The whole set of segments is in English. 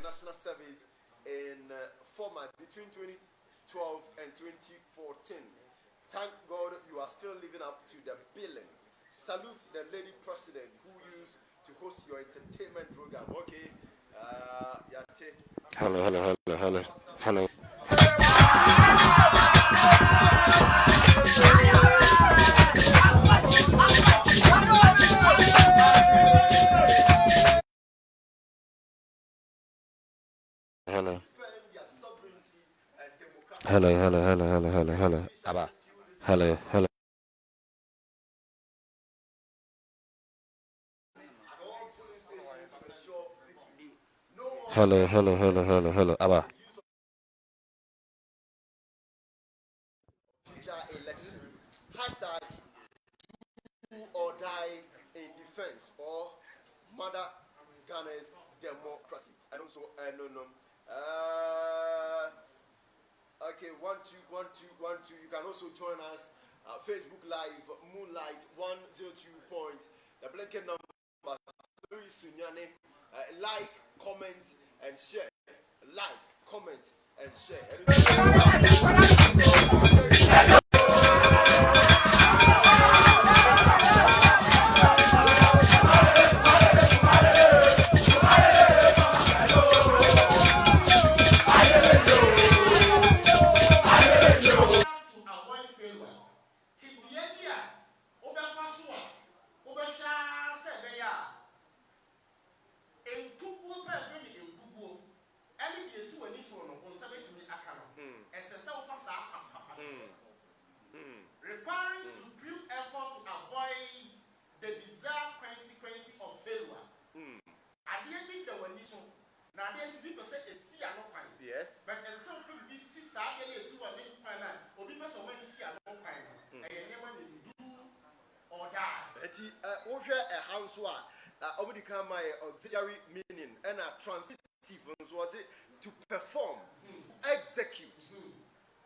national service in format between 2012 and 2014. Thank God you are still living up to the billing. Salute the lady president who used to host your entertainment program. Okay. Hello. Hello. Abba. Hello. Abba. Future elections. Hashtag do or die in defense or mother Ghana's democracy. And also, no. Okay, 1 2 1 2 1 2. You can also join us Facebook Live, Moonlight 102 point. The blanket number 3 Sunyane. Like, comment, and share. Like, comment, and share. Requiring supreme effort to avoid the desired consequence of failure. At the end of the one, now then people say a sea no fine. Yes. But as some people be see sadly a sea one fine, or because of when you see a no fine, and never do or die. Over a house where over the come my auxiliary meaning and a transitive was it to perform, execute,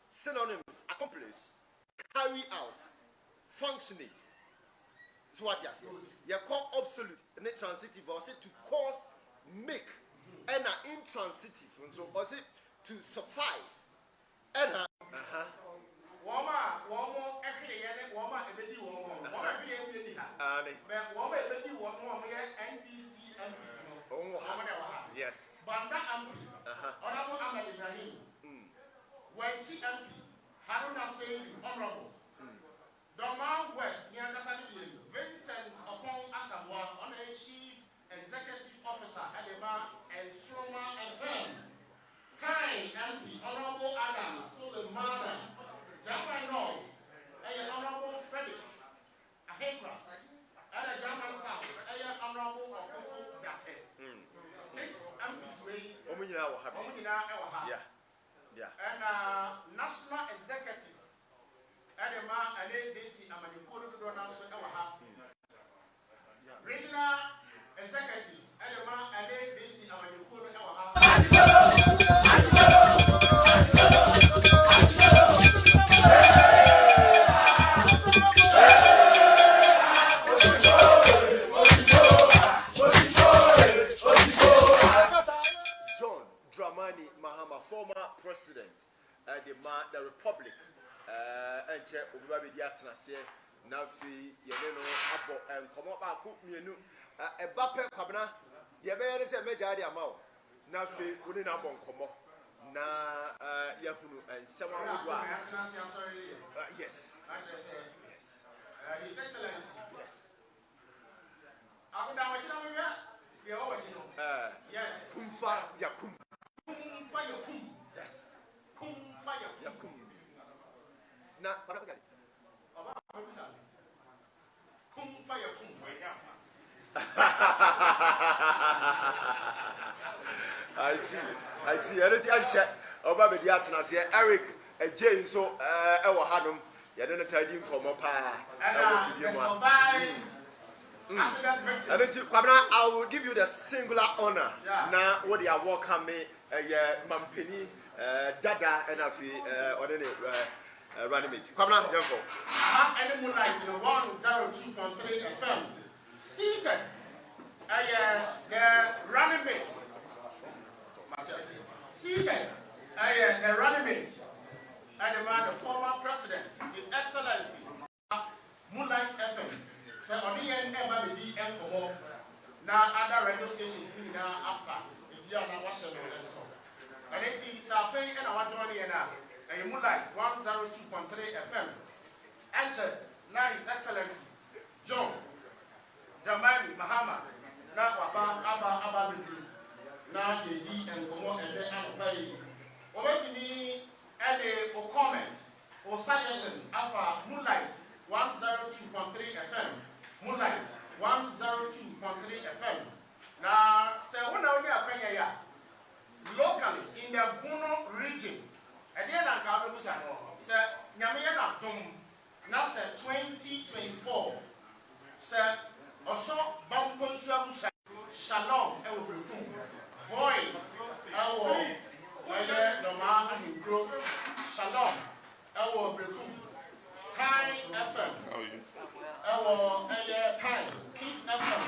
synonyms, accomplish, carry out, functionate. So what you say? You call absolute and transitive was it to cause, make, and intransitive. So was it to suffice? And Wama, every day, Wama, every woman, Wama, every day, Wama, every woman, NDC, NBC. Yes. Banda Ampi, Honorable Ahmed Ibrahim, Wenchi MP, Haruna Singh, Honorable, Dramani West, Nyakasani, Vincent Upon Asamoah, Honorary Chief Executive Officer, Edema, and Sroma FM, Kai MP, Honorable Adam Suleiman, German North, and Honorable Frederick Ahekra, and a German South, and Honorable Okofo Date. 6 MPs way. Yeah. And national executives. Edema and ADC and Manipur to do now so ever have. Regional executives. Edema and ADC and Manipur to ever have. Dramani Mahama, former president of the Republic, and check over the Atlasia, Nafi, Yeleno, Abo, and come up. I cook me a Bape Cabana, the American is a major amount. Nafi, wouldn't have one come up. Na Yahoo and someone who yes. His Excellency. Yes. I would now yes. Kumfa Yakum. Yes. Yakum. Na I see. I check. Oba be dia tena se Eric Jay so e wo hanom ye de tadi nkomo pa I will give you the singular honor. Now what they are welcome me Mampeni Dada and Afi running it. Kwabena Jempo. Any Moonlight in 102.3 FM. Seated the running mates. Seated, a running mate, and the man, the former president, His Excellency, Moonlight FM. So on the end, the DM for now other radio stations now after it's here now Washington and so. And it is Safay and our journey and Moonlight 102.3 FM. Enter now His Excellency John Dramani Mahama. Now Abba now the D and Komo and then Abai. Over to me and a comments or suggestion after Moonlight 102.3 FM. Moonlight 102.3 FM. Now, say when we are paying locally in the Bono region, and then I can go say Nyamiya Dom. Now say 2024. Say also Bamponsuam Shalom Voice Doma and Group Shalom Time FM Time Kiss FM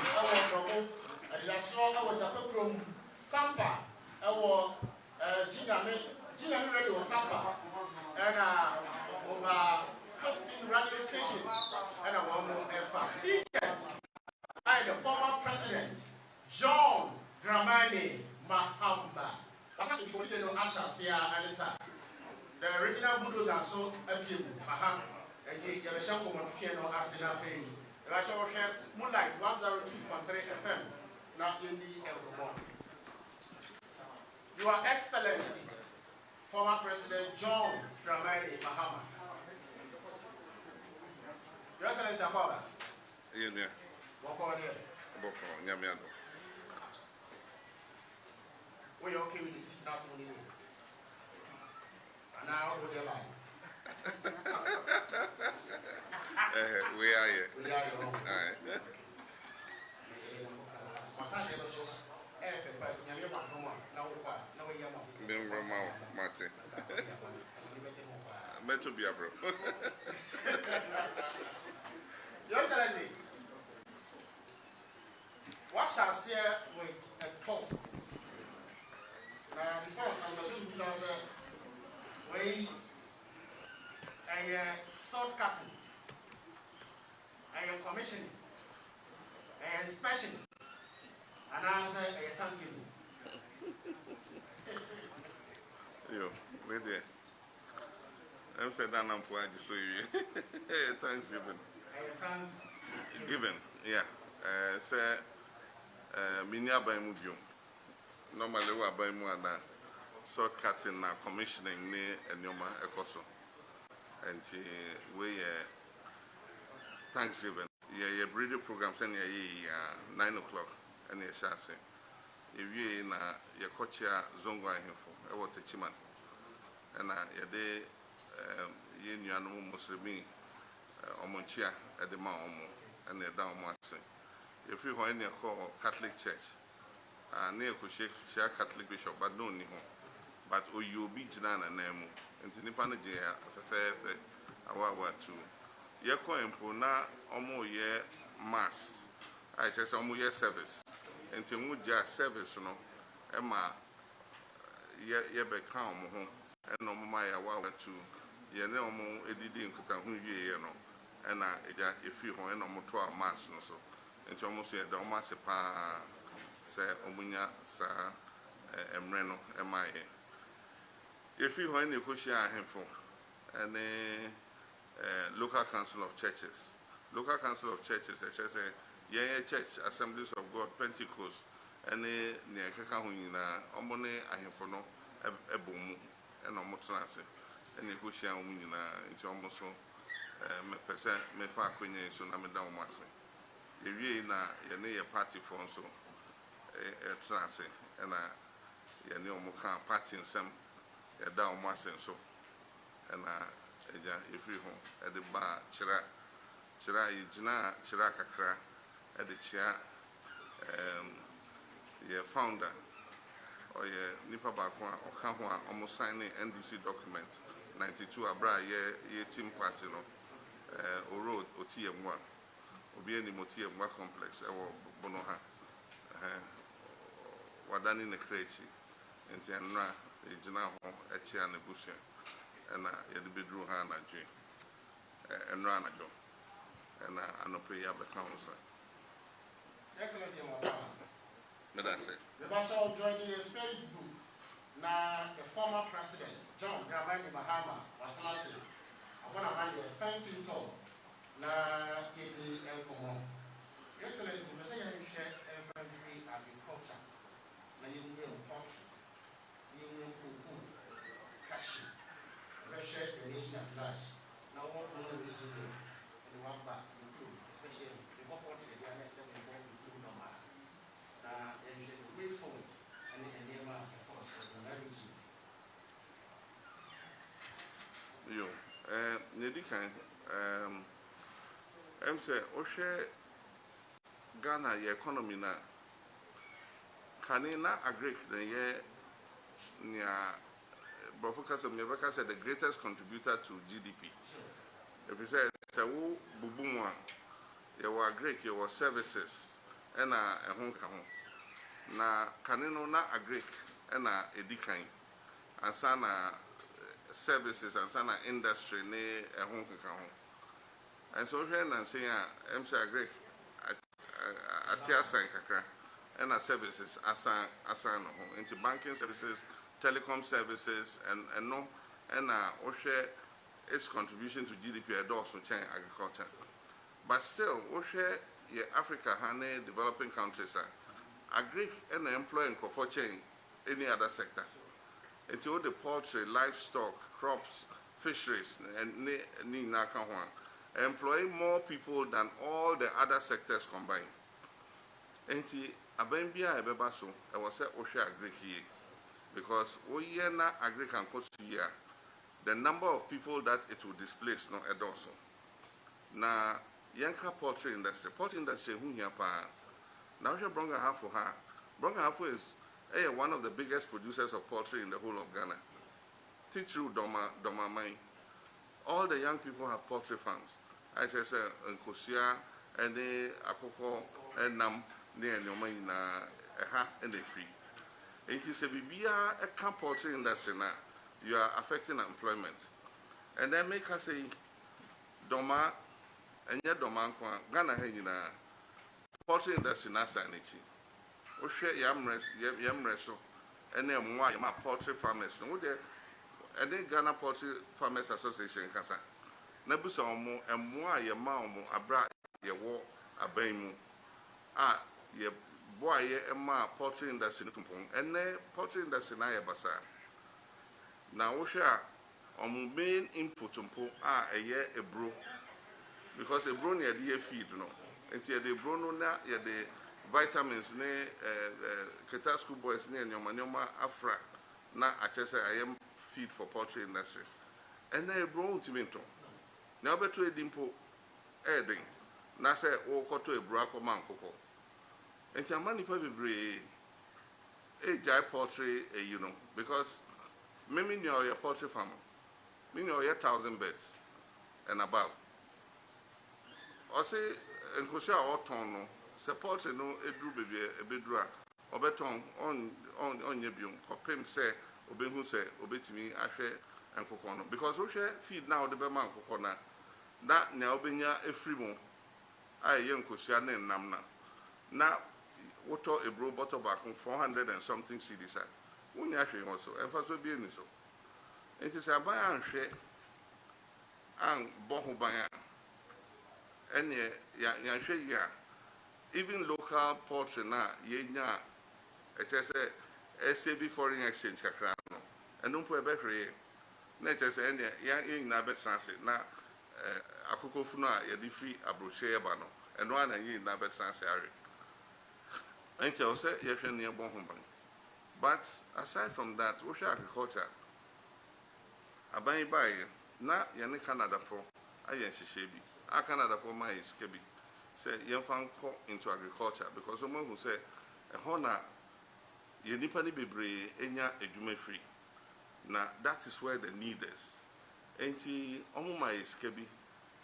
and I saw the program Sampa Jinami Radio Sampa and over 15 radio stations and a one more seated by the former president John Dramani Mahama. The original bulldozer so appeal. And take the Shanko Montano Asina Fame. Moonlight 102.3 FM. Now in the Elgomon. Your Excellency, former President John Dramani Mahama. Your Excellency, Ababa. Yeah. Walk on here. Nyamiano. We okay with the seat now to the and now with your line. We are here. We are your own. Martin. Meant to be a bro. Your Excellency, what shall say with a talk? First, I'm going to say, we sword cutting, commissioning, inspection, and I say Thanksgiving. Yo, wait there. I'm saying that I'm going to show you. Thanksgiving. Thanksgiving, yeah. Say, Minya by Mubium. Normally, we are buying more than sword cutting and commissioning near Nyoma Ecoso. And we Thanksgiving. Yeah, breeding program send 9 o'clock and you shall say. If you in your coach Zongo info, I want to chiman. And your day, you know, Muslimi, Omonchia at the Maomo and the down Massing. If you want to call Catholic Church. Near Kushik, share Catholic Bishop, but no Niho. But you be Janana Nemo, and Tinipanagia, Fefe, Awa too. Yako and Puna, Omo ye mass. I just almost year service. And Timuja service, no, Emma ye be calm, and no Maya Wawa too. Ye no more editing Kukahu ye no, and if you want no more mass, no so. And almost ye don't mass a pa. Say Omunya sa Emreno MIA. If you want to push him for and local council of churches, yeah, church assemblies of God, Pentecost, and near Kakahuna, Omone, I have for no a boom and no more transit, and you push young women into almost so me far queen, so I'm a down master. If you na party for so. Transit and you know, party in some down mass and so. And if you home at the bar, Chira, Chirakakra at the chair, your founder or your Nipa Bakwa or Kahua almost signing NDC document 92 Abra, ye team party, no, or road or TM1, or be any TM1 complex, or Bonoha. Wadani ne krechi nti enra ejina ho echi an ebusia na ye de bedru ha na dwe enra na jo na anope ya be council Excellency Mahama. me that say The battle joining a Facebook. Now the former president John Dramani Mahama was last year. I want to write a thank you to na kidi elkomo. Excellency, we say you share every agriculture. Na you will poultry, you will cook, cashew. We share the nation at large. Now what we will do in the one back include, especially the one poultry, the other except the one include no matter. And you should wait for it and the name of the force of the marriage. yo nedi kan say o hwe Ghana ye economy na kanina agric na ye nya Bofukasa Mebaka said the greatest contributor to GDP. If you say Sawu Bubumwa, you were agric, you were services, and a home na kanino na agric and a edikan and sana services and sana industry ne a home and so here and say MC agric atiasa kakra and a services asan into banking services, telecom services and no and share its contribution to GDP at also change agriculture. But still share Africa hane developing countries agri and employing for chain any other sector. It's all the poultry, livestock, crops, fisheries, and employing more people than all the other sectors combined. And Abembia Ebebaso, I was said Osha agri here because we are not agri can cost here. The number of people that it will displace no also. Na Yanka poultry industry who here pa. Now here Bronga half for her. Bronga half is one of the biggest producers of poultry in the whole of Ghana. Tichu Doma Mai. All the young people have poultry farms. I just say Nkosia and the Akoko and Nam near Nyoma na and the free. It is a bibia a camp poultry industry now. You are affecting employment. And then make us say Doma and yet Doma Ghana Henina poultry industry nasa nichi. Oshe yam reso and then why my poultry farmers no there and then Ghana Poultry Farmers Association kasa. Nabusa omo and why your mom abra ye war abaimu. Ye boy ye ma poultry industry and then poultry industry na ye basa. Now on main input a year a bro because a bro near the feed no until the bro no na the vitamins ne Keta school boys near Nyoma Afra na I am feed for poultry industry and then a bro ultimatum now better a dimpo adding na say o koto a braco man coco and your money probably a jai poultry because maybe your poultry farm, meaning your 1,000 beds and above. Or say, and Kosia or Tono, support no a drew baby a bedra, or beton on your bium, or Pim say, Obengu say, obey to me, Ashe and Cocono. Because we share feed now the Berman Cocona, that now being a free one. I young Kosia name Namna. Now, what a bro bottle back on 400 and something CDs. When you actually also, and for so being so, it is a buy and share and boho buy and ya even local poultry na ye nya it is a SAB foreign exchange and don't put a battery. Net as any young na bet transit na akoko funa ye di free abroche bano and one and ye na bet transit. And tell say ye near boho buy. But aside from that, we share agriculture. Abai by na yani Canada for ayen shishebi. A Canada for my skebi. Say yen fan call into agriculture because someone who say a hona ye nipani bebre enya edume free. Now that is where the need is. Enti omo my skebi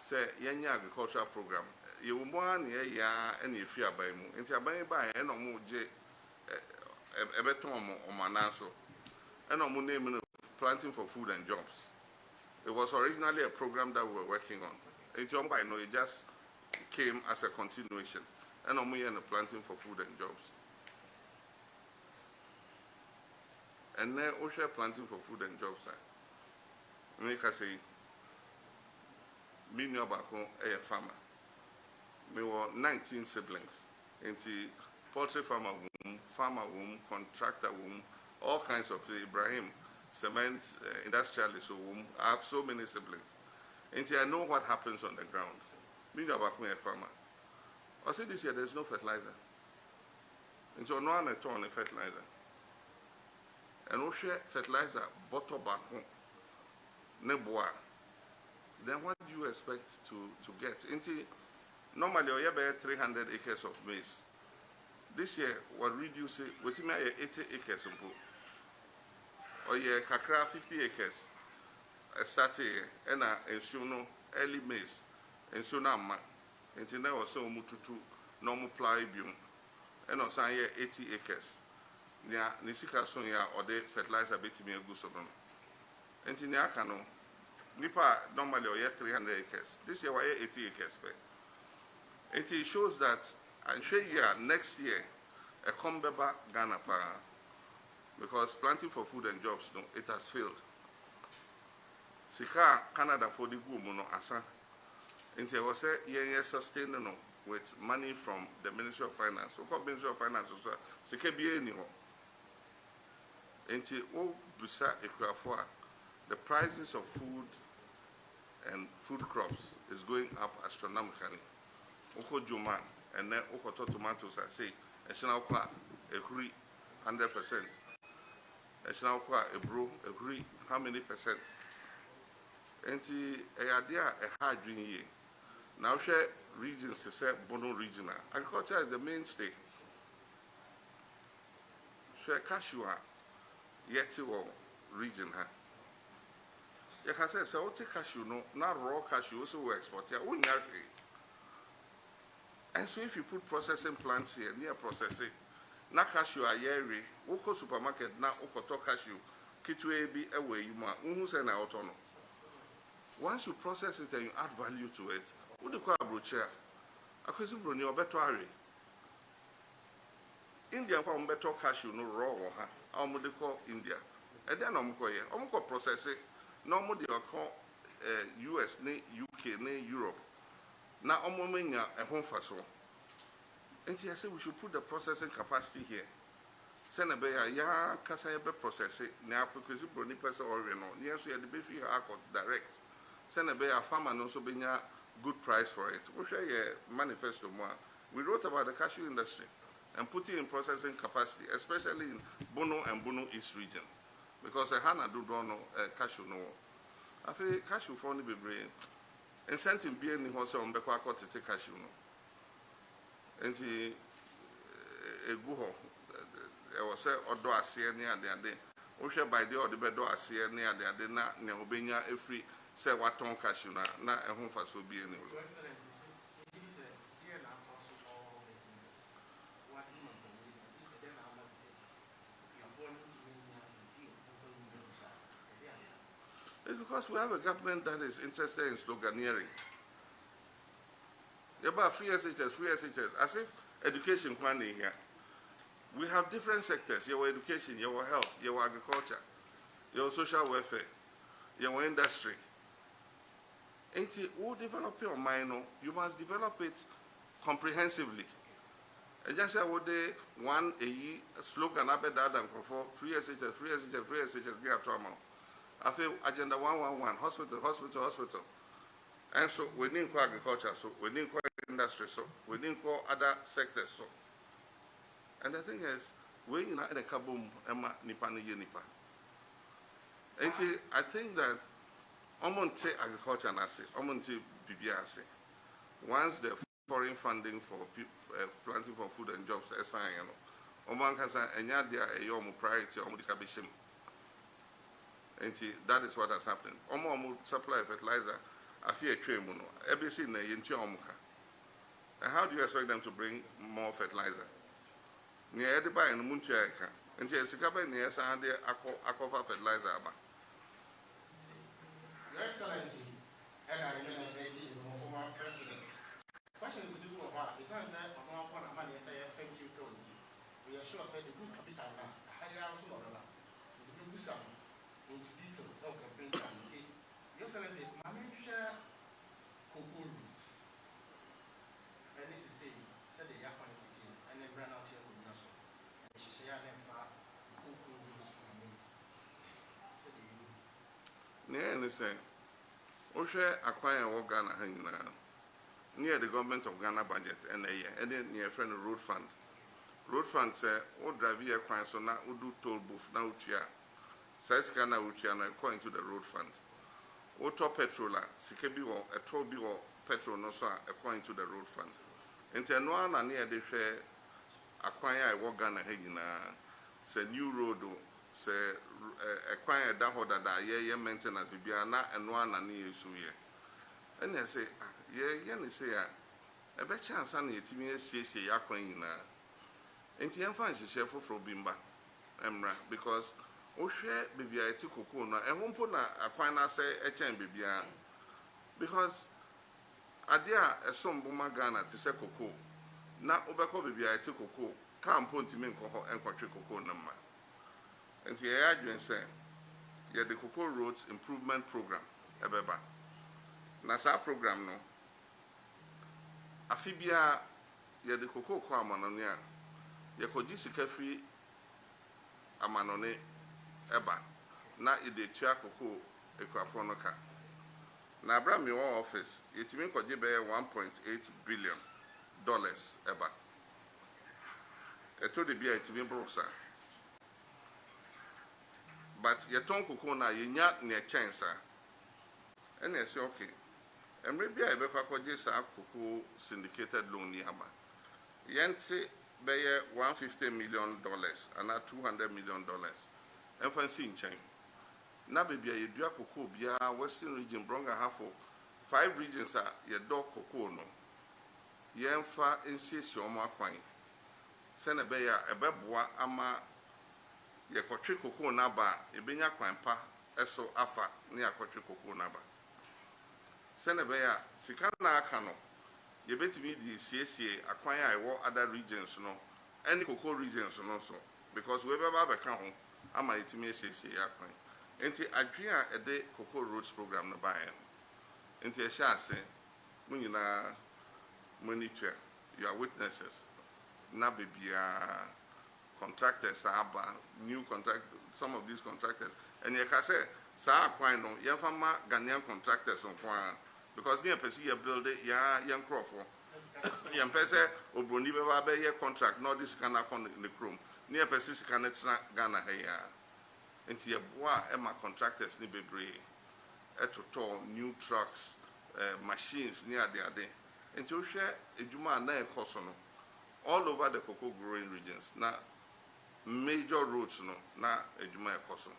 say yenya agricultural program. Ye umwan ye ya any free abai mu. Enti abai by eno mu je ebeton o manaso and I'm naming Planting for Food and Jobs. It was originally a program that we were working on. It just came as a continuation. And I'm here Planting for Food and Jobs. And then we share Planting for Food and Jobs. Make us say, me know back home a farmer. Me were 19 siblings. Into poultry farmer womb, contractor womb, all kinds of Ibrahim, cement, industrialist womb. I have so many siblings. Until I know what happens on the ground. Me know back home a farmer. I say this year there's no fertilizer. Until no one at all fertilizer. And we share fertilizer bottle back home. Neboa. Then what do you expect to get? Normally, we have 300 acres of maize. This year, we're reducing, with 80 acres. Or yeah, kakra 50 acres. Starting and early maize. And so now, until now, so mututu normal ply biome. And also 80 acres. Nya nisika so ya or the fertilizer bit me a good so. Until now, Nipa normally we 300 acres. This year we 80 acres. It shows that I'm sure next year a combeba Ghana para because Planting for Food and Jobs no it has failed. Sika Canada for the good mono asa. Until was sustained no with money from the Ministry of Finance. So Ministry of Finance also sika be any more. Until bisa equafua the prices of food and food crops is going up astronomically. Oko Juma and then Oko tomatoes I say a kwa a agree 100%. A kwa a bro agree how many percent? And a idea a hard dream year. Now share regions to say bono regional. Agriculture is the mainstay. Share cashew yeti region ha. You can say, so what cashew, no, not raw cashew, also we export here. And so if you put processing plants here, near processing, na cashew are yeri, oko supermarket, na oko to cashew, kitwe be away, you ma, say na autono. Once you process it and you add value to it, what do you call a brochure? A question brony or better. India farm better cashew, no raw or ha, how would they call India? And then I'm process it. Normally they call US, UK, Europe. Now I'm a home for so. And I say we should put the processing capacity here. Send a bear, ya Casaybe process it, now because you bring person or no. Yes, we had the beefy direct. Send a bear farmer and also being a good price for it. We share a manifesto more. We wrote about the cashew industry and put it in processing capacity, especially in Bono and Bono East region. Because a Hana do not know cashew no. I feel cashew for only be brain. And sent him being in horse on Bequa to take cashew no. And he a guho. There was a or do I see near the day. Osha by the or the bed do I see near the day not near Obenia a free say what on cashew not a home for so be any. It's because we have a government that is interested in sloganeering. About free SHS, as if education planning here. We have different sectors, your education, your health, your agriculture, your social welfare, your industry. And to develop your mind, you must develop it comprehensively. And just say what they one a slogan abedad and for free SHS, get trauma. I feel agenda 111, hospital. And so we need agriculture, so we need industry, so we need other sectors, so. And the thing is, we in a kaboom, Emma Nipani Yenipa. And I think that Omonte agriculture and asset, Omonte BBRC, once the foreign funding for planting for food and jobs, Oman can say, and yet there are a priority on establishing. And that is what has happened. Omo supply fertilizer, I fear a train mono. ABC na yinti omuka. And how do you expect them to bring more fertilizer? Near Ediba and Muntiaka, nti esika ba ne yɛsan de akɔfa fertilizer aba. Your Excellency, and I am the former president. Question is the people of our business and one point of money say thank you to you. We are sure said the good capital now, higher also or not. The good some into details of the print committee. Your Excellency, my name share cocoa roots. And this is saying, said the Japan city and then ran out here with Nassau. And she said, I never cocoa roots for me. Ne ne say Oshe acquire what Ghana hanging near the government of Ghana budget and a year, and then near friend road fund. Road fund say, all drive here coin so now do toll booth now chia. Says Ghana Uchiana coin to the road fund. Auto petrola, Sikebi or a toll or petrol no so a coin to the road fund. And then one and near the share acquire what Ghana hanging say new road. Say acquire that holder that ye maintenance be na and one and near so ye. And they say, ye say, a better chance and ye timmy say acquain na. And the infant she share for Bimba, Emra, because share baby I took cocoa and won't put a quina say a chain baby. Because a dear a son boomer Ghana to say cocoa. Now Obako baby I took cocoa, can't put him in cocoa and quadric cocoa number. And the agent say, yeah, the Cocoa Roads Improvement Program, ebeba. Nasa program no. Afibia, yeah, the cocoa kwa manonia, yeah, kojisi kefi amanone eba. Na ide tia cocoa ekwafonoka. Na Abraham your office, it mean kojibe $1.8 billion eba. Eto de bia it mean brosa. But your tongue cocoa na nya near chance. And I say, okay. And maybe I be just a cocoa syndicated loan yama. Yente be $150 million and not $200 million. And fancy in chain. Na baby you do cocoa bia Western region bronga half 5 regions are your dog cocoa no. Yenfa insist your more coin. Send a bear a beboa ama ye kotwe cocoa naba ebenya kwanpa eso afa ne akotwe cocoa naba senebeya sika na aka no ye betimi di siesie akwan a ewo other regions no any cocoa regions no so because we beba be ka ho ama yetimi siesie akwan enti adwe a ede cocoa roads program no bae enti e sha ase munyina monitor you are witnesses na bibia contractors new contract some of these contractors and you can say sa kwai no ye fama Ghanaian contractors on kwai because near person you build it ya young crofo yan pese obroni be ba be contract no this can happen in the room near person can Ghana here enti ye boa e ma contractors ni bebre etoto new trucks machines near there enti o hwe ejuma na e koso no all over the cocoa growing regions na major roads no na ejuma ekoso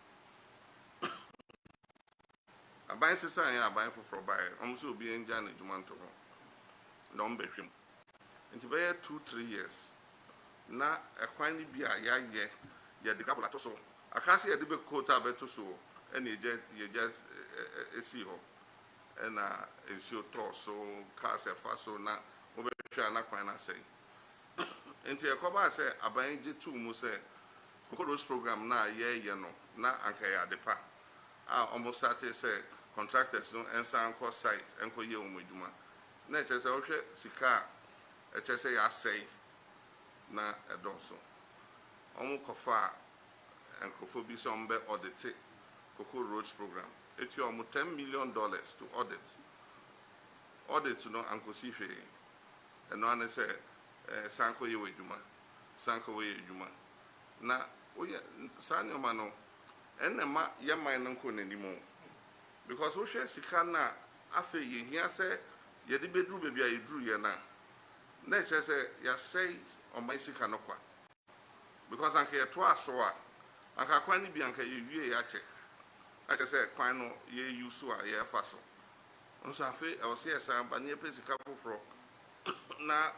aban sesa ya aban foforo bae omso obi enja na ejuma nto ho na ombehwem nti be 2-3 years na ekwan ni bia ya de gabla to so akase ya de be kota be to so ene ye just esi ho ena ensio to so cars efa so na obehwa na kwan na sei nti ekoba say aban je tu mu say Cocoa Roads program na ye no na anka ya depa almost started say contractors no ensan ko site enko ye omuduma na eche say ohwe sika eche say ya say na edonso omu kofa enkofo bi so mbe audit Cocoa Roads program eti omu $10 million to audit no anko sife eno ane say sanko ye wejuma sanko ye ejuma na oye sanyoma no enema ye man nko nanimo because wo hwe sika na afa ye hia se ye de bedru bebia ye dru ye na eche se ya say o mai sika no kwa because anka ye to aso a anka kwan ni bi anka ye wie ya che ache se kwan no ye use a ye fa so nso afa e o se esamba ne pe sika foforo na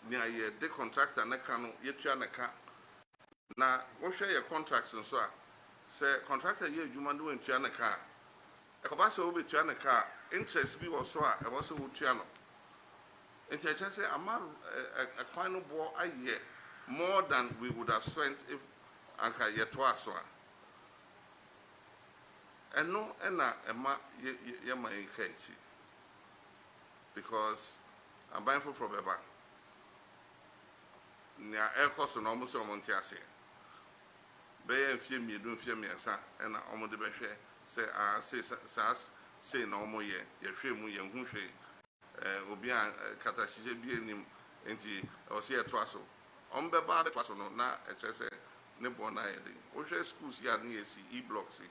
nya ye de contractor na ka no ye tua na ka na wohwɛ yɛ contracts nso a sɛ contractor yɛ adwuma no wantua ne kaa ɛkɔba sɛ wobɛtua ne kaa interest bi wɔ so a ɛwɔ sɛ wotua no nti ɛkyɛ sɛ ama ɛkwan no boɔ ayɛ more than we would have spent if anka yɛtoa so a ɛno ɛna ɛma yɛma yɛnka akyi because aban foforɔ bɛba nea ɛkɔ so na ɔmo sɛ ɔmo nte aseɛ bɛyɛ mfie mmienu mfie mmiɛnsa ɛna ɔmo de bɛhwɛ sɛ saa sei na ɔmo yɛhwɛ mu yɛnhu hwee obi a katahyehyɛ bi anim nti ɛwɔ sɛ yɛtoa so ɔmo bɛba bɛtoa so no na ɛkyerɛ sɛ ne bɔ no ayɛ den wohwɛ schools yi a ne yɛsi e-blocks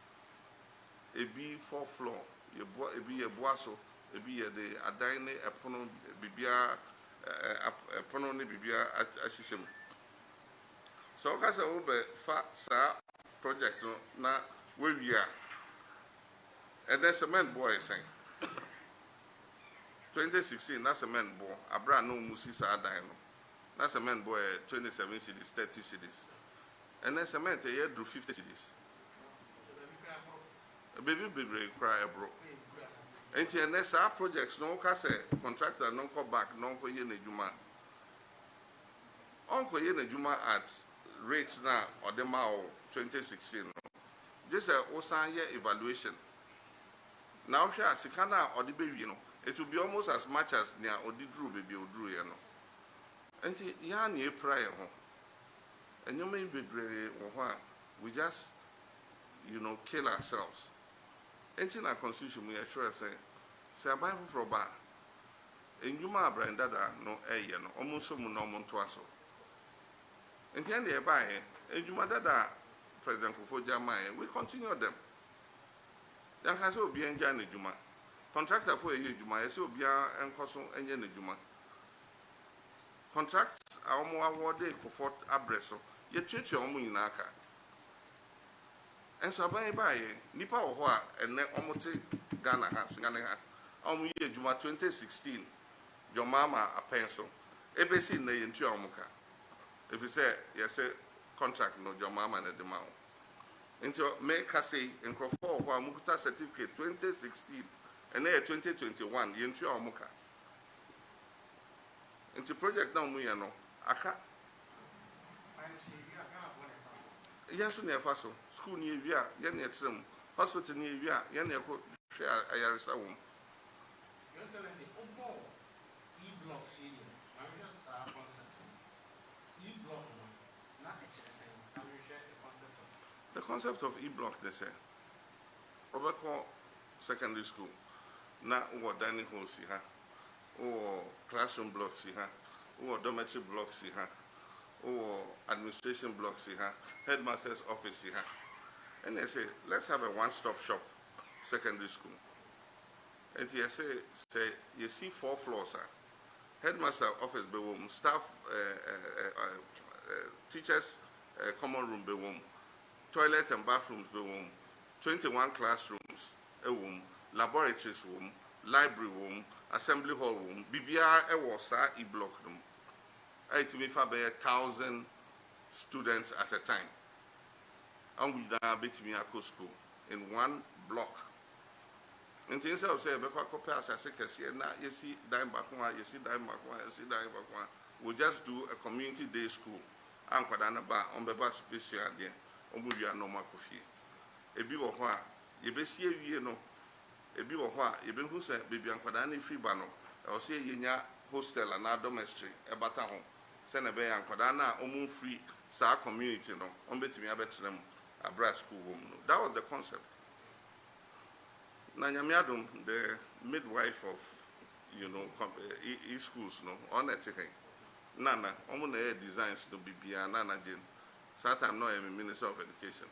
ebi 4th floor ebi yɛboa so ebi yɛde adan ne ɛpono biribiara ɛpono ne biribiara ahyehyɛ mu sɛ woka sɛ wobɛfa saa project no na woawie a ɛnɛ cement boɔ yɛ sɛn 2016 na cement boɔ aberɛ a na ɔmu si saa dan no na cement boɔ yɛ 27 cedis 30 cedis ɛnɛ cement ɛyɛ duru 50 cedis baby bebree koraa ɛboro nti ɛnɛ saa projects no woka sɛ contractor no nkɔ back na ɔnkɔyɛ n'adwuma at rates na ɔde ma wo 2016 no gye sɛ wosan yɛ evaluation na wohwɛ a sika no a ɔde bɛwie no it will be almost as much as nea ɔde duru baabi a ɔduruiɛ no nti yɛa ne ɛpira yɛn ho ɛnneɛma yi bebree wɔ hɔ a we just kill ourselves nti na constitution mu yɛtwerɛ sɛ aban foforɔ ba a nnwuma a Brian Dada no ɛyɛ no ɔmo nso mu na ɔmo ntoa so nti ɛne yɛbaeɛ nnwuma dada a President Kufuor mayɛ we continue them yɛnka sɛ obiara ngya n'adwuma contractor fo ɛyɛ adwuma yɛ sɛ obiara nkɔ so ɛnyɛ n'adwuma contracts a ɔmo awɔde Kufuor abrɛ so yɛtuatua ɔmo nyinaa ka ɛnso aban baeɛ nipa wɔ hɔ a ɛnɛ ɔmo te Ghana ha ɔmo yɛ adwuma 2016 John Mahama apɛn so ebesi na yɛntua ɔmo ka ɛfiri sɛ yɛsɛ contract no John Mahama na de ma wo nti meka sɛ nkurɔfoɔ wɔ hɔ a mukuta certificate 2016 ɛnɛ yɛ 2021 yɛntua ɔmo ka nti project na ɔmo yɛ no aka yɛn so na ɛfa so school ni ewi a yɛn na ɛkyerɛ mu hospital ni ewi a yɛn na ɛkɔ hwɛ ayaresa wɔ mu. The concept of e-block, they say, over secondary school, na or dining halls here, or classroom blocks here, or dormitory blocks here, or administration blocks here, headmaster's office here. And they say, let's have a one-stop shop secondary school. And you say you see 4 floors, headmaster office be room, staff, teachers common room be room, toilet and bathrooms be room, 21 classrooms a room, laboratories room, library room, assembly hall room, BBR was e-block room. It may be 1,000 students at a time. And we now bet me a school in one block. And things I say, because compares as I say, now you see dime back one, you see dime back one, you see dime back one. We just do a community day school. I'm quite an about on the bus special again. On we are no more coffee. A big of what you be see you know. A big of what you been who said, baby, I'm quite any free banner. I'll say in your hostel and our domestic, a better home. Send a bay and Quadana, almost free, sa community, no, on bet me a better them a bright school woman. That was the concept. Nanyamiadum, the midwife of, e-schools, no, on that thing. Nana, almost designs to be Nana Jane. Sometimes no, I'm a Minister of Education.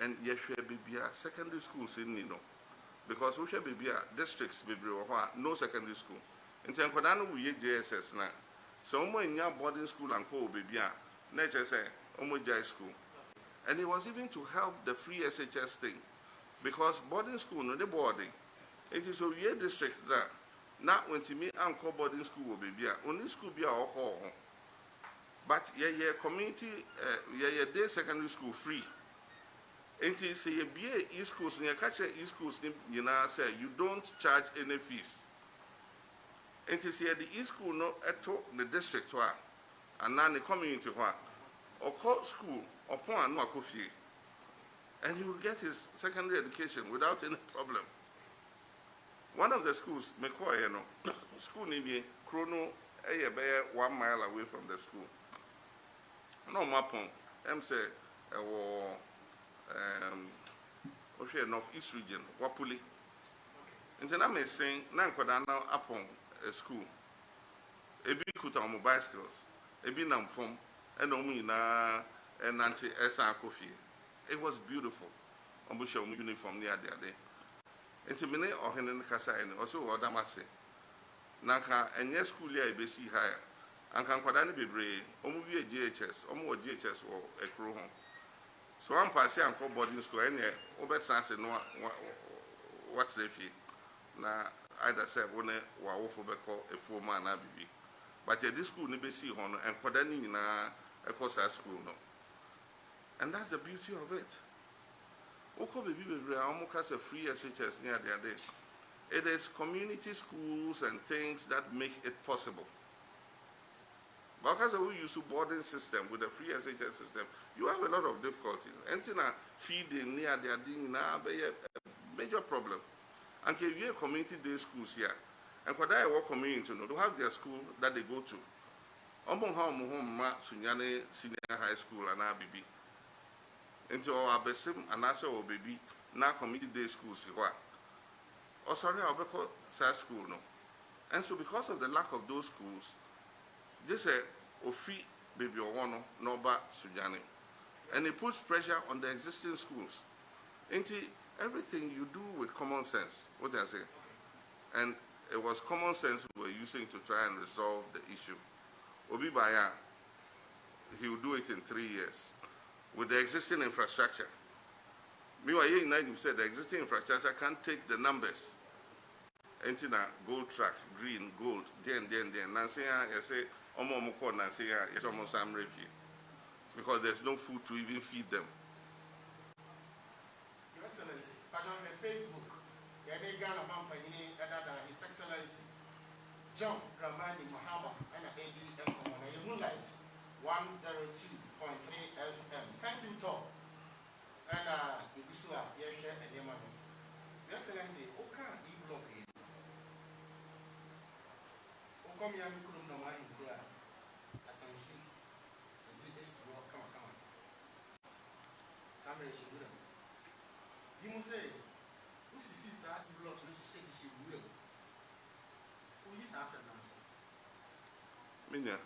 And yes, be secondary schools in Nino. Because we should be districts, no secondary school. In Tankwadano, we JSS now. So, in your boarding school and co baby, nature say, Jai school. And it was even to help the free SHS thing. Because boarding school, no, the boarding. It is a year district that. Not when to me, uncle boarding school will be only school be our call. But yeah, community, yeah, day secondary school free. And say you be East Coast, you catch East Coast, you know, say you don't charge any fees. And say the East School no at the district and now the community or call school upon no coffee. And he will get his secondary education without any problem. One of the schools, McCoy, you know, school in the Chrono, 1 mile away from the school. No mapon, say, North East region, Wapuli. And then I may sing, Nankwadana upon a school. A big cut on bicycles, a bit nam from, and Omina, and Nancy Esa Kofi. It was beautiful. On Bush uniform near the day. Intimine or Henen Casa and also Odamase. Nanka and yes, school year be see higher. And can Kwadani be brave, Omuvi GHS, Omo GHS or a crew home. So I'm passing and call boarding school and over trans and what's the fee. Now, either said one or awful a 4-man ABB. But this school never see honor and Kwadani in a course at school. No. And that's the beauty of it. Oko baby almost has a free SHS near their day. It is community schools and things that make it possible. But because we use a boarding system with a free SHS system, you have a lot of difficulties. Anything feeding near their thing now be a major problem. And if you have community day schools here, and what I work community, they have their school that they go to. Home Sunyane Senior High School and ABB. Into our Bessim and also our baby now community day schools. Oh, sorry, I'll be called school no. And so because of the lack of those schools, this a free baby or one no back Sunyane. And it puts pressure on the existing schools. Into everything you do with common sense. What did I say? And it was common sense we were using to try and resolve the issue. Obi Baya, he will do it in 3 years with the existing infrastructure. Meanwhile, here in Nigeria, said the existing infrastructure can't take the numbers. Into gold track, green, gold, then. Nancy, I say, Omo Nancy, it's almost some refugee. Because there's no food to even feed them. Your Excellency, but on the Facebook, the other Ghana Mampany, His Excellency, John Dramani Mahama, and ABM Moonlight, 102.3 FM. Thank you, Tom. And Ibusua, Yesha, and Yamano. Your Excellency, Oka, E block it. Okomi, I'm going to know as I'm free. This will come. Somebody should do them. You must say, this is that block, you should say she will. Who is answer now? Minya.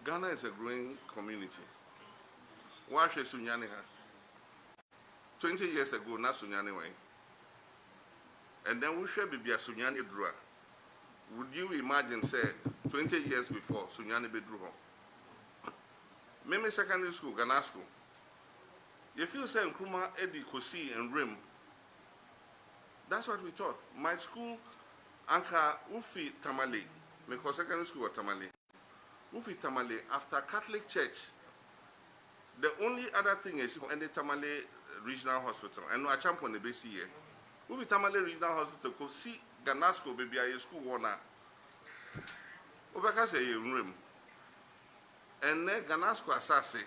Ghana is a growing community. Why should Sunyani have? 20 years ago, not Sunyani way. And then we should be a Sunyani drawer. Would you imagine, say, 20 years before Sunyani be drew home? Meme secondary school, Ghana school. You feel say Nkrumah, Eddie, Kosi, and Rim. That's what we thought. My school, Anka Ufi Tamale, because secondary school was Tamale. Ufi Tamale, after Catholic Church, the only other thing is in the Tamale Regional Hospital, and no a champion the base here. Ufi Tamale Regional Hospital, could see Ganasco baby a school one. Obaka say Rim. And then Ganasco Assassin.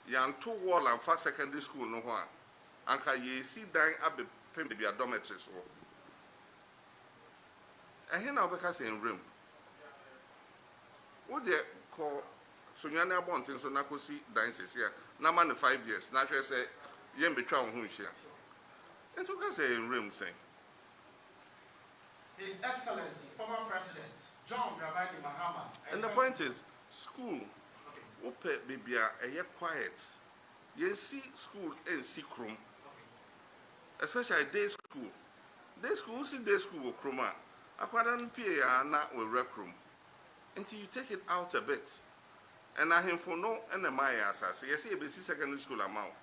Yan 2 wall and 1st secondary school no one. Anka ye see dying up the pen baby a dormitories. And here now Obaka say in Rim. What they call Sunyani Abontin so Nakosi dances here. Now man 5 years. Naturally say Yen be trying who share. And so can say in Rim saying. His Excellency, former President John Dramani Mahama. And the point is, school, okay. Baby, a quiet. You see school and see room, especially day school. Day school, see day school with chroma. I can't pay not with rec room until you take it out a bit. And I have for no and the Maya assassin. You see, a secondary school amount.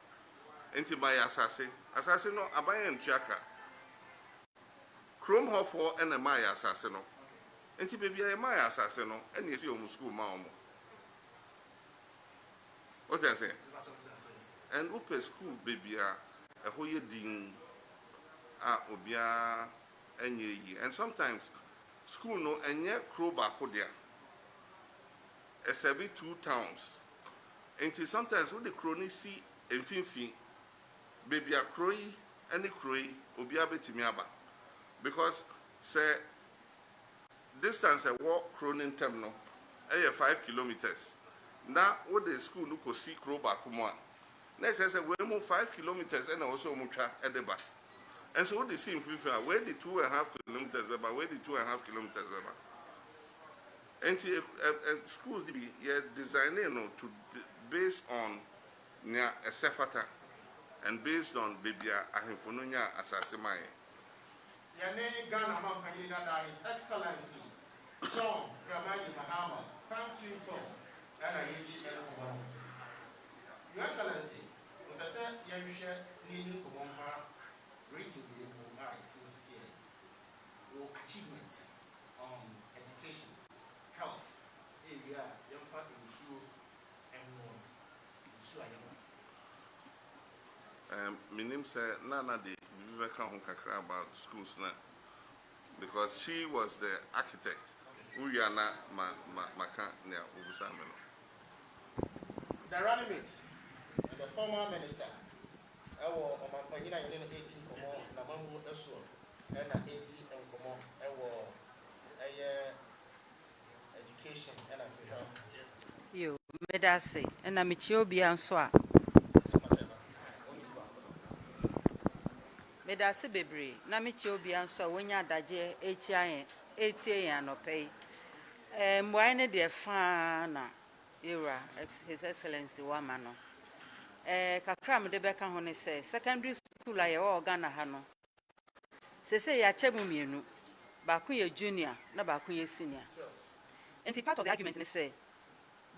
Until my assassin, no, I buy in Chaka. Chrome Hall for and the Maya assassin. Enti baby I my asase no and you see your school ma omo. What I say? And open school baby a whole year din obia enye yi. And sometimes school no enye crow back there. A 72 towns. And sometimes when the crony see and fin baby a croy any croy obia betimiaba. Because say distance a walk croning terminal 5 kilometers. Now what the school look see crow back one. Next I say we move 5 kilometers and also mucha at the back. And so what they see in Fifa, where the 2.5 kilometers about where the 2.5 kilometers about. And schools be designing to based on near a sefata and based on baby ahimfononya asasemai. Yane Ghana Mampanyina, His Excellency John Dramani Mahama. Thank you for Your Excellency, with the same Yamusha Nini Kumomba, rating the Mumbai to your achievements on education, health, area, young folk in school, and more. My name said Nana de Viveka Kakra about schools now because she was the architect. We are not Maka near Ubusameno. The running mate, the former minister, our Mampanyina in 18 Komo, Namamu Esso, and 80 and Komo, our education and health. You, Medase, and Amichiobi and Swa. Medase Bebri, Namichiobi and Swa, when ya daje, 80 and pay. Mwine de Fana, Era, His Excellency Wamano. Kakram de Becca Honey say, secondary school I all Ghana Hano. Say ya Chebumienu, Bakuya Junior, no Bakuya Senior. And the part of the argument say,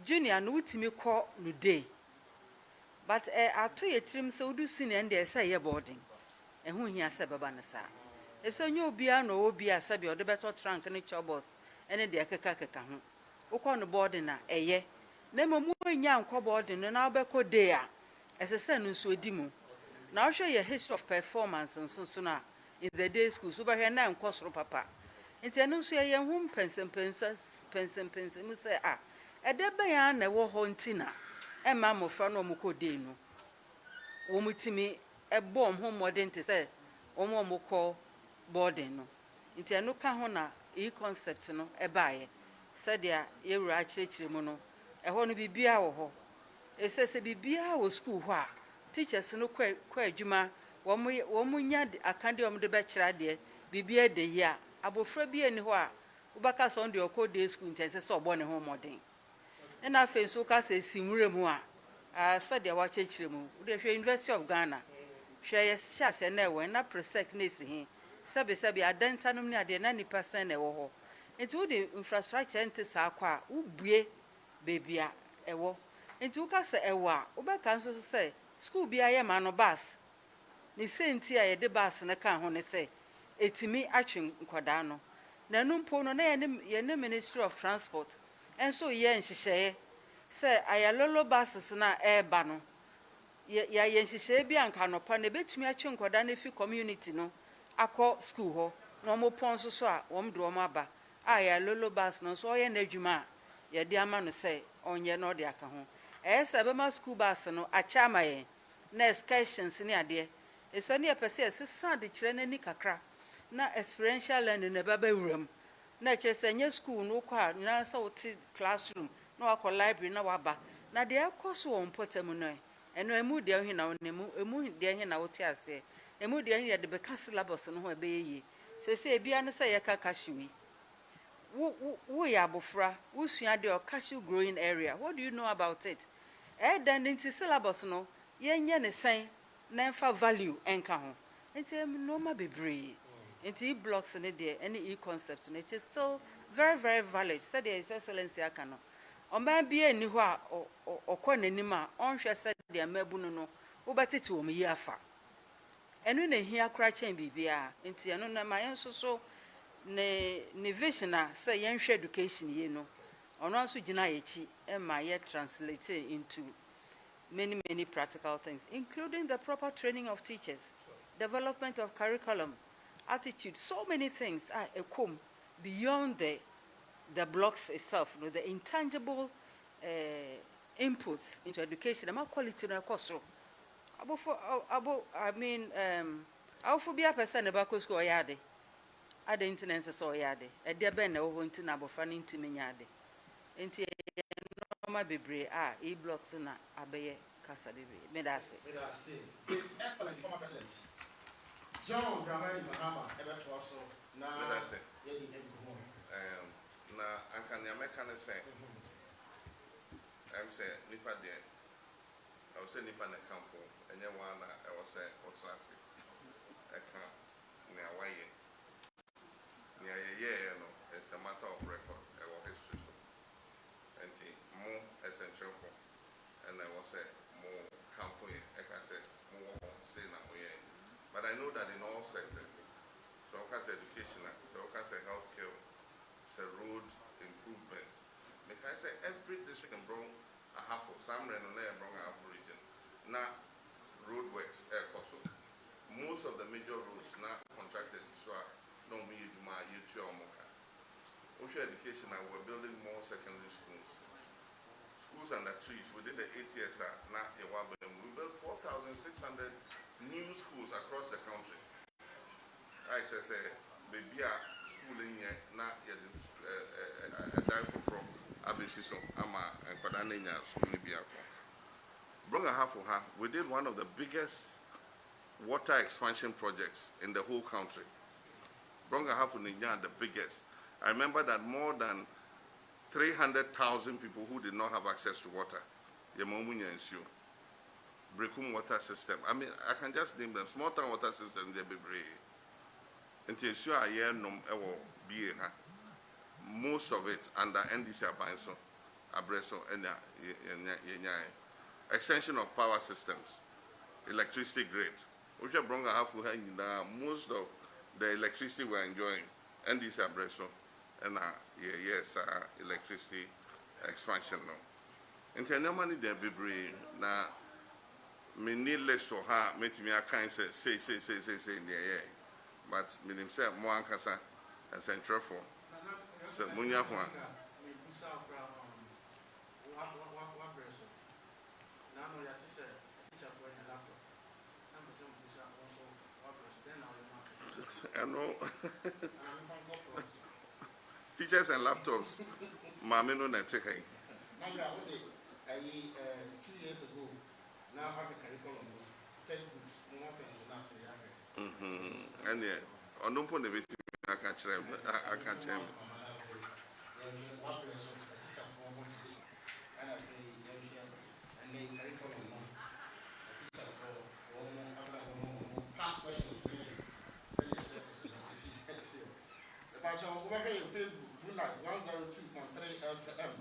Junior no to me call no day. But I told you trim so do senior and they say a boarding. And who he has said Babanasa. If so, you be a no be a sabi or the better trunk and each boss, and then the Akaka. Ukon the boarding a ye. Nemo more young coboarding and I'll be called there. As a son who dimu. Now show you a history of performance and so sooner in the day school, so by her name cost papa. It's a no say young home pence and pences, say, ah, a debayan a war hontina, and mamma frano muko deno. Womutimi a bomb home modern to say, or more moko boarding. It's a no kahona e concept no a buy. Said ya, you were actually mono. I want to be beer or it says a beer or school wha. Teachers no quite juma, one yard a candy on the bachelor dear, be beer de year, abo frebi and wha, Ubakas on the Oko day school intenses so born a home modern. And I face so cast a simuremua. I said ya watch Chimu, the University of Ghana. Share a chance and never, and not presect Nissy. Sabi, I don't tell me at the 90% a war. Into the infrastructure into Sakwa, Ubie, baby, a war. Into Cassa a war, Uba council say, school be a man or bus. Ni sent here the bus and a car when they say, it's me arching Quadano. Nanum pono na Ministry of Transport, and so yen she say, I a lolo buses na air bano. Yen she say, Bianca no pan, a bit me arching Quadano if you community no. I call school ho, no more ponso soa, dromaba. A lolo bus no so yen ejuma. Ye dear man say, on ye no dear cajon. Sabema school bus no a chamaye. Na excursions near dear. It's only a person, son, the children in Kakra. Na experiential learning in a baby room. Na chess school, no car, no classroom, no alcohol library, no waba. Na dear cost won't put a mono. And no mood there in our name, a mood there in our tears. A mood there in the Becas labors and who obey ye. Say, Biana say a cashew. We are bofra, who's your cashew growing area. What do you know about it? Then into syllabus no, yen is saying, never value and count. And tell me, no, my baby. Into e blocks in it there, any e concept, and it is still very, very valid. Said there is excellency, I cannot. Or maybe anywhere or corner anima, on shall said their mebuno, or but it to me yafa. And when they hear cratching BBR, into another my answer so ne vision a say yenhwe education ye no ono anso gina yechi e ma ye translate into many practical things, including the proper training of teachers, development of curriculum, attitude, so many things are beyond the blocks itself, the intangible inputs into education. I'm quality na cost. I'll be a person about school yard. At the internet, so yard. At the ben, over into Nabofan into Minyade. Into normal bebre blocks na abeye kasa bebre. Medase. His Excellency, former President John Dramani Mahama, ever to also now. Medase. Na ankanya mekane say. I'm say nipa de. I was say nipa na campo. Enye wana I was say otrasi. Eka ni awaye. Ni ayeye no. It's a matter of record. Our history. And more essential for. And I was say more campo. I can say more say na moye. But I know that in all sectors, so I say education, so I say healthcare, say road improvements. Like I say, every district in Bron a half of some Renone Bron a half region. Now roadworks, air cost. Most of the major roads now contractors so no me do my YouTube or Moka. Ocean education, we're building more secondary schools. Schools under trees within the 8 years now we built 4,600 new schools across the country. I just say baby school in here now from Abisiso Ama and Padanina school in Biako. Bronga Hafuha, we did one of the biggest water expansion projects in the whole country. Bronga Hafuha, the biggest. I remember that more than 300,000 people who did not have access to water. Yemomunya and Sue. Brekum water system. I mean, I can just name them. Small town water system, they be brave. Until Sue a year num ewo be most of it under NDC Abanso, Abreso, and extension of power systems, electricity grid. Which are bronga half most of the electricity we're enjoying, NDC Abreso. And yes, electricity expansion now. In Tenemani, there be brave. Now, me needless to her, make me a kind say in the air. But me himself, more Ankasa and Central for. So, Munya Juan. I know. Teachers and laptops, Mamino Neteke. Now, 2 years ago, now I have a curriculum, textbooks, more things not. And yeah, on don't put the victim, I can't tell him. Past questions. Over here on Facebook, we like 102.3 FM.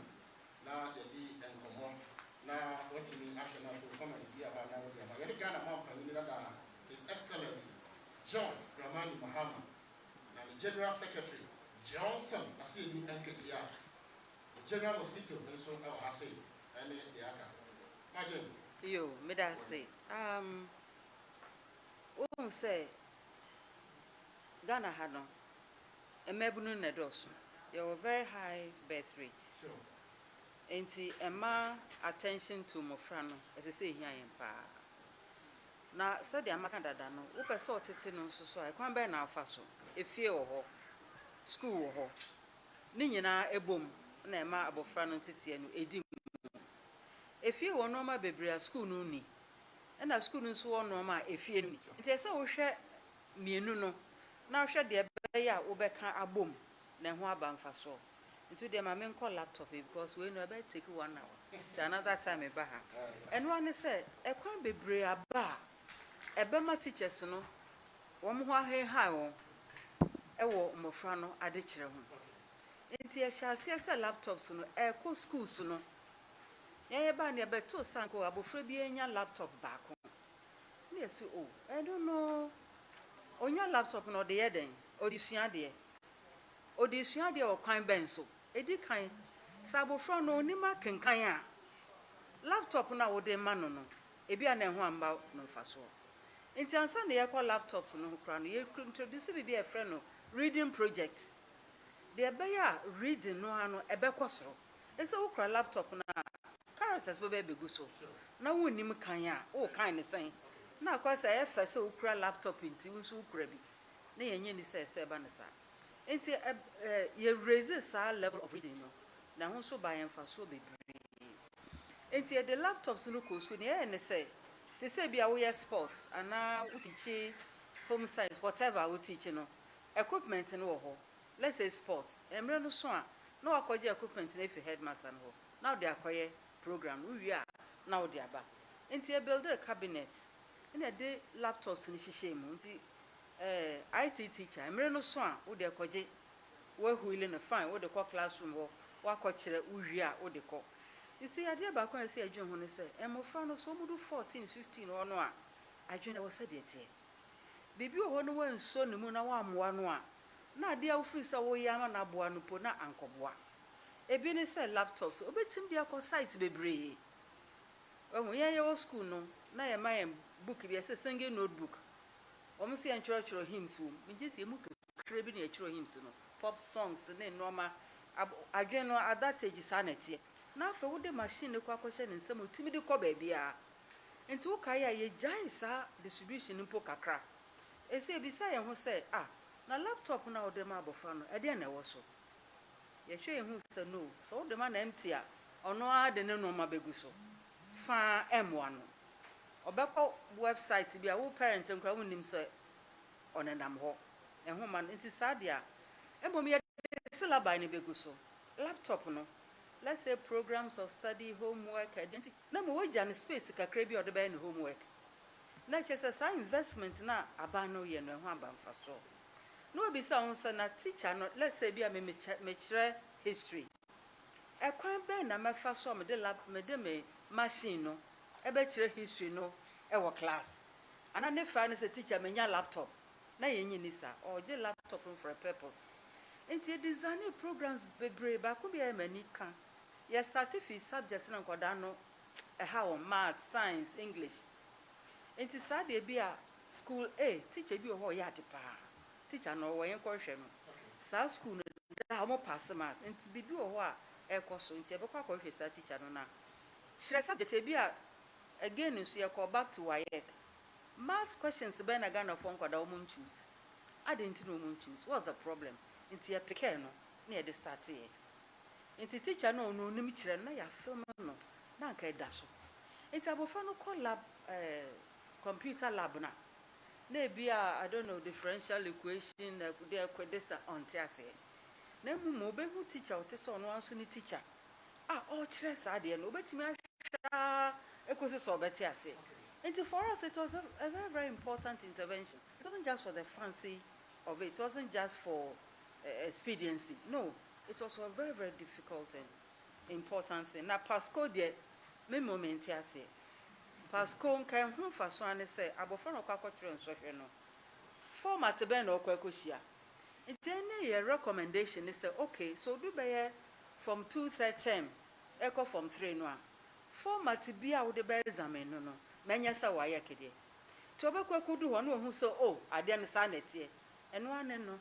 Now the D and Common. Now what's in national comments here about now? Any kind of His Excellency John Dramani Mahama, now the General Secretary Johnson, I see you NKTR, the General Mosquito, and so I say, and the other. Imagine. Yo, me that say, say, Ghana had no. Emebunu nedoso. There were very high birth rate. Sure. Enti ema attention to mofrano, as I say here in pa. Na said the amaka dada no, wo pese otete no so so, kwan be na afa so. Efie wo ho, school wo ho. Ni nyina ebom na ema abofra no tete no edi. Efie wo no ma bebre school no ni. E na school no so wo no ma efie ni. Enti ese wo hwe mienu no. Now share the ya ubeka abom na ho abanfa so into the mama call laptop because we know about take 1 hour to another time e ba ha and one say e kwan bebre aba e be ma teachers no wo mo ho ha won e wo mofra no ade kire ho enti e sha se laptops no e ko schools no ye ba ne be to sanko abofra bi enya laptop back na say oh I don't know onya laptop no de yeden odisua de odi sua de o kwan ben so edi kan sabofro no onima kenkan a laptop na wo de ma no no ebi ana ho amba no mfaso nti ansa na ye call laptop no kra no ye introduce bibi e frɛ no reading project de ebeya reading no ano ebekosoro ese wo kra laptop na characters be begu so na wonim kan a wo kan ne sen na akwasa e fa se wo kra laptop nti wo so kra bi na yenye ni se ba ne sa nti ye raise sa level of reading no na ho so ba yen fa so bebre nti the laptops no ko school ne say they say bia we sports ana we teach home science whatever we teach no equipment no ho let's say sports emre no so a na wakoje equipment na fi headmaster no ho now they akoye program we are now they aba nti e build a cabinet na de laptops ni hihye mu nti IT teacher emre no so a we de akoje we huile na fine we de ko classroom ho wakɔkyerɛ we are we de ko. You see, I did back when I say, I join when I say, and my friend was 14, 15 or no. I joined, I was said it. Baby, one went so the moon, one. Now, dear office, away Yamana Buanu Pona Uncle Bois. A business laptops, obey him, dear sites be brave. When we are your school, no, now a man book, yes, a singing notebook. Almost see and church or hymns, we just a book, craving a true hymns, pop songs, and then normal. I join at that age is sanity. Na fa wo de machine ne kwa kwahye ne nsam otimi de kɔ baabi a enti wo kai a ye jai sa distribution mpo kakra ese bi sa ye ho se na laptop na wo de ma abofa no e de na wo so ye hwe ye hu se no so wo de ma na empty a ono a de ne no ma begu so fa m1 no obekɔ website bi a wo parent nkra wo nim se onenam ho e ho man enti sa de a emom ye syllabus ne begu so laptop no. Let's say programs of study, homework, identity. Na mo wajan space kakra bi odeba en homework. Na chese sa investment na abano ye no ho aba mfa so. No obi sa won so na teacher no let's say bi a me kyerɛ history. E kwan ben na mefa so me de machine no e be kyerɛ history no e wo class. Ana ne fa ne say teacher me nya laptop. Na ye nyi ni sa or je laptop for a purpose. Enti design programs bebre ba ko bi e mani kan. Yes, certificate subjects na nkoda no how math, science, English. Enti sa de bi a school A teacher bi ho ya de pa. Teacher no wo yen ko hwe no. Sa school no da mo pass math. Enti bi ho a e ko so enti e be kwa ko hwe sa teacher no na. Shire subject bi a again nso ye call back to WAEC. Math questions be na Ghana for nkoda wo mun choose. Adenti no mun choose. What's the problem? Enti e pick no na e de start here. Inti teacher no nim kire na ya film no na nka da so inti abofa no call lab computer lab na bia I don't know differential equation they equidista on tiase na mu be hu teacher o te so no anso ni teacher o kire sa de no obetimi ahwa ekosi so obeti ase inti for us it was a very very important intervention. It wasn't just for the fancy of it wasn't just for expediency. No, it was a very, very difficult and important thing. Now, Pasco, the me moment here say, Pasco can whom for so and say, Abofano Quacotron and Soheno. Format Ben or Quacosia. It's any recommendation. They say, okay, so do by from 2:13, echo from 3 noir. Format be out the bear examen, no, Manyasa Wayakide. Tobacco could do one who so, I didn't sign it here, and one and no.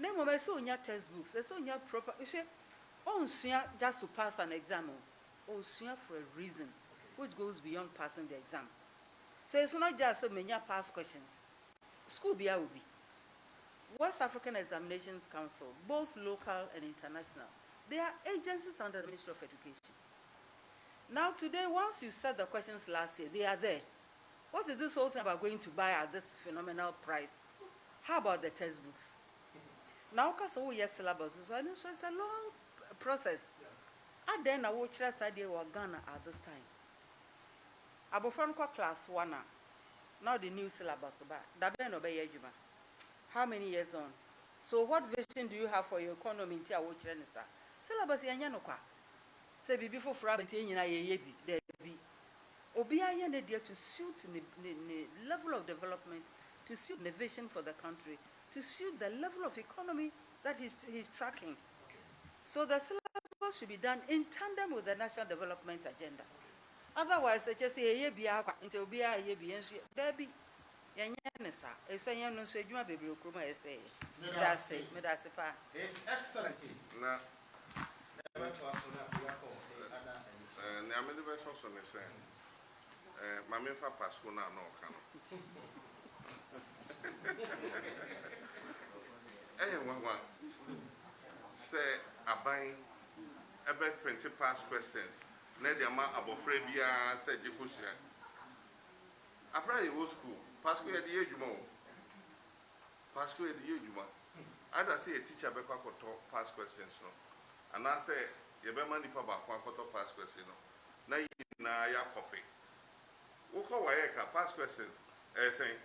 Name of so nya textbooks, so nya proper. You say, just to pass an exam. For a reason, which goes beyond passing the exam. So it's not just so many pass questions. School be will be. West African Examinations Council, both local and international, they are agencies under the Ministry of Education. Now today, once you set the questions last year, they are there. What is this whole thing about going to buy at this phenomenal price? How about the textbooks? Now, because yes, syllabus, so it's a long process. And then I watch that idea of Ghana at this time. Abofranco class 1 now the new syllabus, but how many years on? So, what vision do you have for your economy in Tia Watch Renessa? Syllabus Yanyanuka. Say before Frabantin, there be. Obia there to suit the level of development, to suit the vision for the country, to suit the level of economy that he's tracking. So the syllabus should be done in tandem with the national development agenda. Otherwise, I just say, until be a there be Yanisa, a saying no say you may be say. That's it, Medasipa. His Excellency. Na Never to us enough. Nyame de beso so ne say. Mame fa Pasco na no kan. One. Say aban ebe printed past questions. Na the ama abofra bia say jikosia. Abra you school. Pasco e de edwuma o. Pasco e de edwuma. Ada say a teacher be kwa koto past questions no. And I say you be man nipa ba kwa koto past questions no. Na ya copy. Woko wayeka past questions. Saying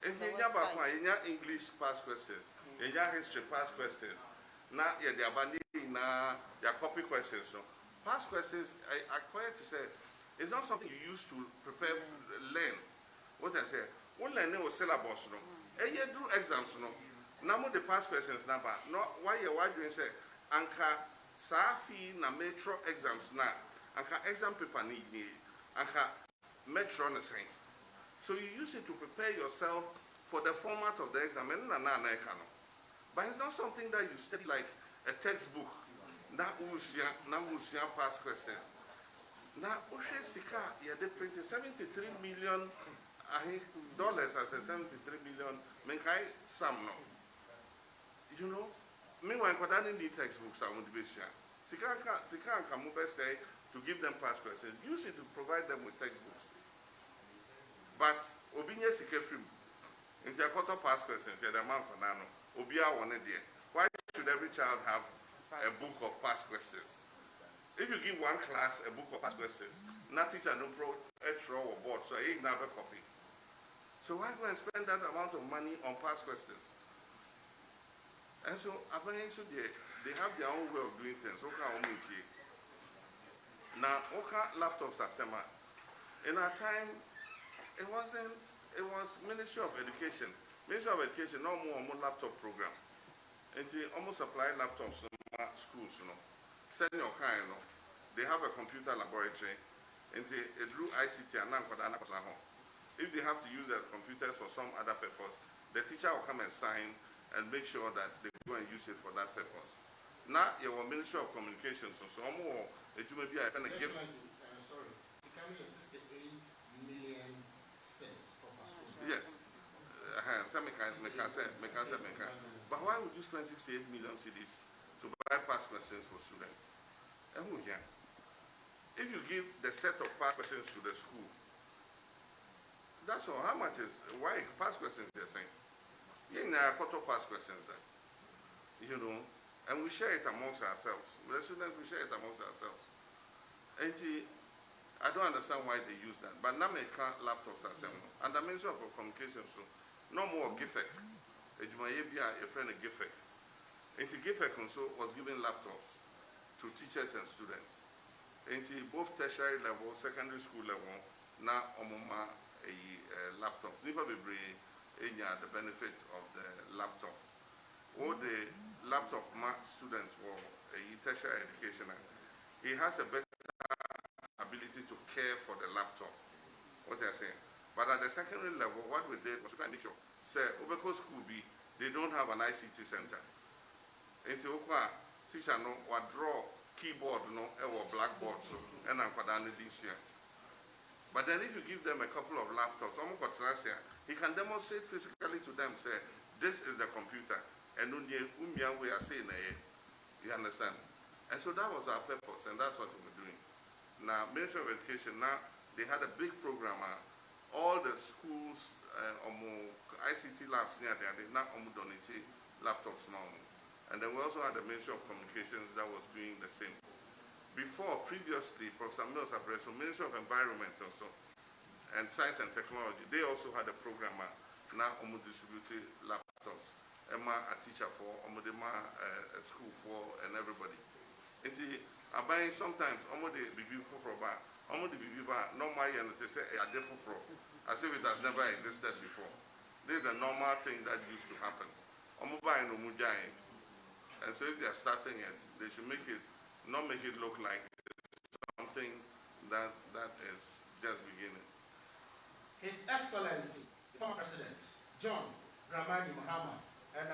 in English past questions, in history past questions, now yeah, the abandoned na your copy questions. No, past questions. I quite to say it's not something you use to prepare, learn. What I say, one learning was syllabus. No, you do exams. No, now the past questions number. No, why doing say anka safi na metro exams na anka exam paper need anka metro na saying. So you use it to prepare yourself for the format of the exam. But it's not something that you study like a textbook. Na usia past questions. Na ushe sika they printed $73 million dollars as a $73 million menkai sam no. You know, meanwhile, I need textbooks I want to be sure. Sika can say to give them past questions. Use it to provide them with textbooks. But Obinya Sikefrim, in the quarter past questions, the amount of nano, Obia wanted there. Why should every child have a book of past questions? If you give one class a book of past questions, no teacher no pro extra or board, so I never copy. So why go and spend that amount of money on past questions? And so apparently they have their own way of doing things. Now, laptops are similar. In our time, it was Ministry of Education. Ministry of Education, no more laptop program. And they almost supply laptops to schools, you know. Send your kind, you know. They have a computer laboratory. And they do ICT and if they have to use their computers for some other purpose, the teacher will come and sign and make sure that they go and use it for that purpose. Now, your Ministry of Communications, so more, it may be a kind of gift. Sorry, Sikami is 68 million cents for Pasco. Yes. But why would you spend 68 million cedis to buy past questions for students? And who here? If you give the set of past questions to the school, that's all. How much is why past questions they're saying? You know, quarter past questions then. You know, and we share it amongst ourselves. With the students, we share it amongst ourselves. And I don't understand why they use that. But now they can't laptops are saying, and the Ministry of Communications, so no more GIFEC. A friend of GIFEC. And GIFEC also was giving laptops to teachers and students. And both tertiary level, secondary school level, now omoma laptops. Never be the benefit of the laptops. All the laptop students for a tertiary education, he has a better ability to care for the laptop. What they're saying. But at the secondary level, what we did was to try and make sure, say, Obeko School B, they don't have an ICT center. Until teacher no, or draw keyboard no, or blackboard so, and I'm this year. But then if you give them a couple of laptops, he can demonstrate physically to them, say, this is the computer, and we are saying, you understand? And so that was our purpose, and that's what we were doing. Now, Ministry of Education, now, they had a big program. All the schools, ICT labs near there, they now donate laptops now. And then we also had the Ministry of Communications that was doing the same. Previously, Professor Mills Apresso, Ministry of Environment also, and Science and Technology, they also had a program now distributed laptops. Emma a teacher for, a school for, and everybody. I buy sometimes the BB for normal and they say a different as if it has never existed before. This is a normal thing that used to happen. buying no mujai. And so if they are starting it, they should not make it look like something that is just beginning. His Excellency, former President John Dramani Mahama, and